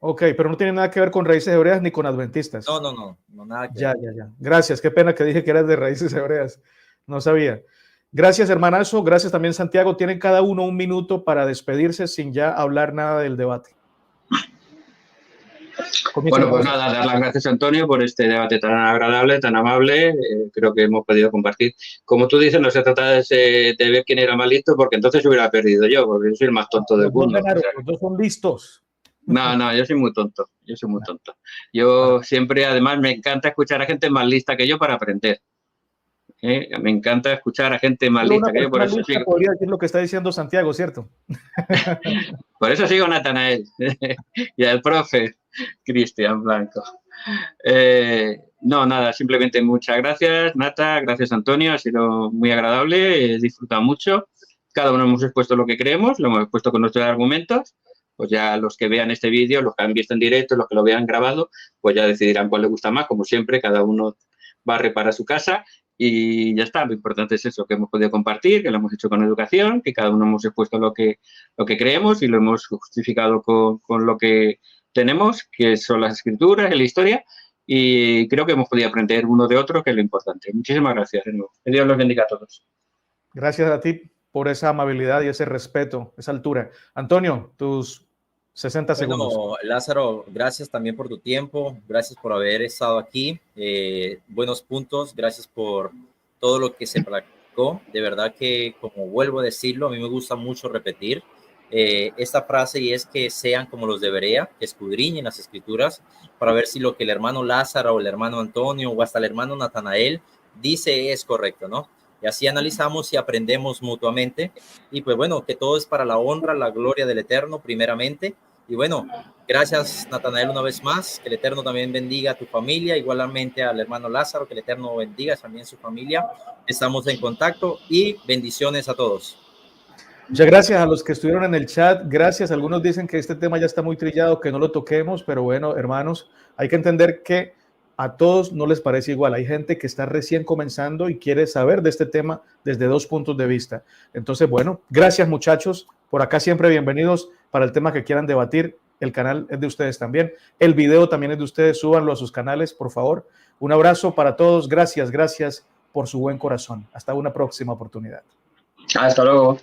B: Ok, pero no tiene nada que ver con Raíces Hebreas ni con Adventistas.
C: No, nada que ver.
B: Ya. Gracias, qué pena que dije que eras de Raíces Hebreas. No sabía. Gracias, hermanazo. Gracias también, Santiago. Tienen cada uno un minuto para despedirse sin ya hablar nada del debate.
A: Bueno, pues nada, dar las gracias, Antonio, por este debate tan agradable, tan amable. Creo que hemos podido compartir. Como tú dices, no se trata de ver quién era más listo, porque entonces hubiera perdido yo, porque yo soy el más tonto del mundo.
B: Los dos son listos.
A: No, yo soy muy tonto. Yo siempre, además, me encanta escuchar a gente más lista que yo para aprender. Me encanta escuchar a gente más lista que yo. Por eso sigo.
B: Podría decir lo que está diciendo Santiago, ¿cierto?
A: Por eso sigo a Natanael y al profe Cristian Blanco. No, nada, simplemente muchas gracias, Nata, gracias, Antonio, ha sido muy agradable, he disfrutado mucho. Cada uno hemos expuesto lo que creemos, lo hemos expuesto con nuestros argumentos. Pues ya los que vean este vídeo, los que han visto en directo, los que lo vean grabado, pues ya decidirán cuál les gusta más. Como siempre, cada uno barre para su casa y ya está. Lo importante es eso, que hemos podido compartir, que lo hemos hecho con educación, que cada uno hemos expuesto lo que creemos y lo hemos justificado con lo que tenemos, que son las escrituras y la historia, y creo que hemos podido aprender uno de otro, que es lo importante. Muchísimas gracias de nuevo. Que Dios los bendiga a todos.
B: Gracias a ti por esa amabilidad y ese respeto, esa altura. Antonio, tus 60 segundos.
C: Lázaro, gracias también por tu tiempo, gracias por haber estado aquí, buenos puntos, gracias por todo lo que se practicó. De verdad que, como vuelvo a decirlo, a mí me gusta mucho repetir esta frase, y es que sean como los de Berea, que escudriñen las escrituras para ver si lo que el hermano Lázaro o el hermano Antonio o hasta el hermano Natanael dice es correcto, ¿no? Y así analizamos y aprendemos mutuamente. Y pues bueno, que todo es para la honra, la gloria del Eterno primeramente. Y bueno, gracias, Natanael, una vez más. Que el Eterno también bendiga a tu familia, igualmente al hermano Lázaro, que el Eterno bendiga también su familia. Estamos en contacto y bendiciones a todos.
B: Muchas gracias a los que estuvieron en el chat. Gracias. Algunos dicen que este tema ya está muy trillado, que no lo toquemos, pero bueno, hermanos, hay que entender que a todos no les parece igual. Hay gente que está recién comenzando y quiere saber de este tema desde dos puntos de vista. Entonces, bueno, gracias, muchachos. Por acá siempre bienvenidos para el tema que quieran debatir. El canal es de ustedes también. El video también es de ustedes. Súbanlo a sus canales, por favor. Un abrazo para todos. Gracias por su buen corazón. Hasta una próxima oportunidad.
A: Hasta luego.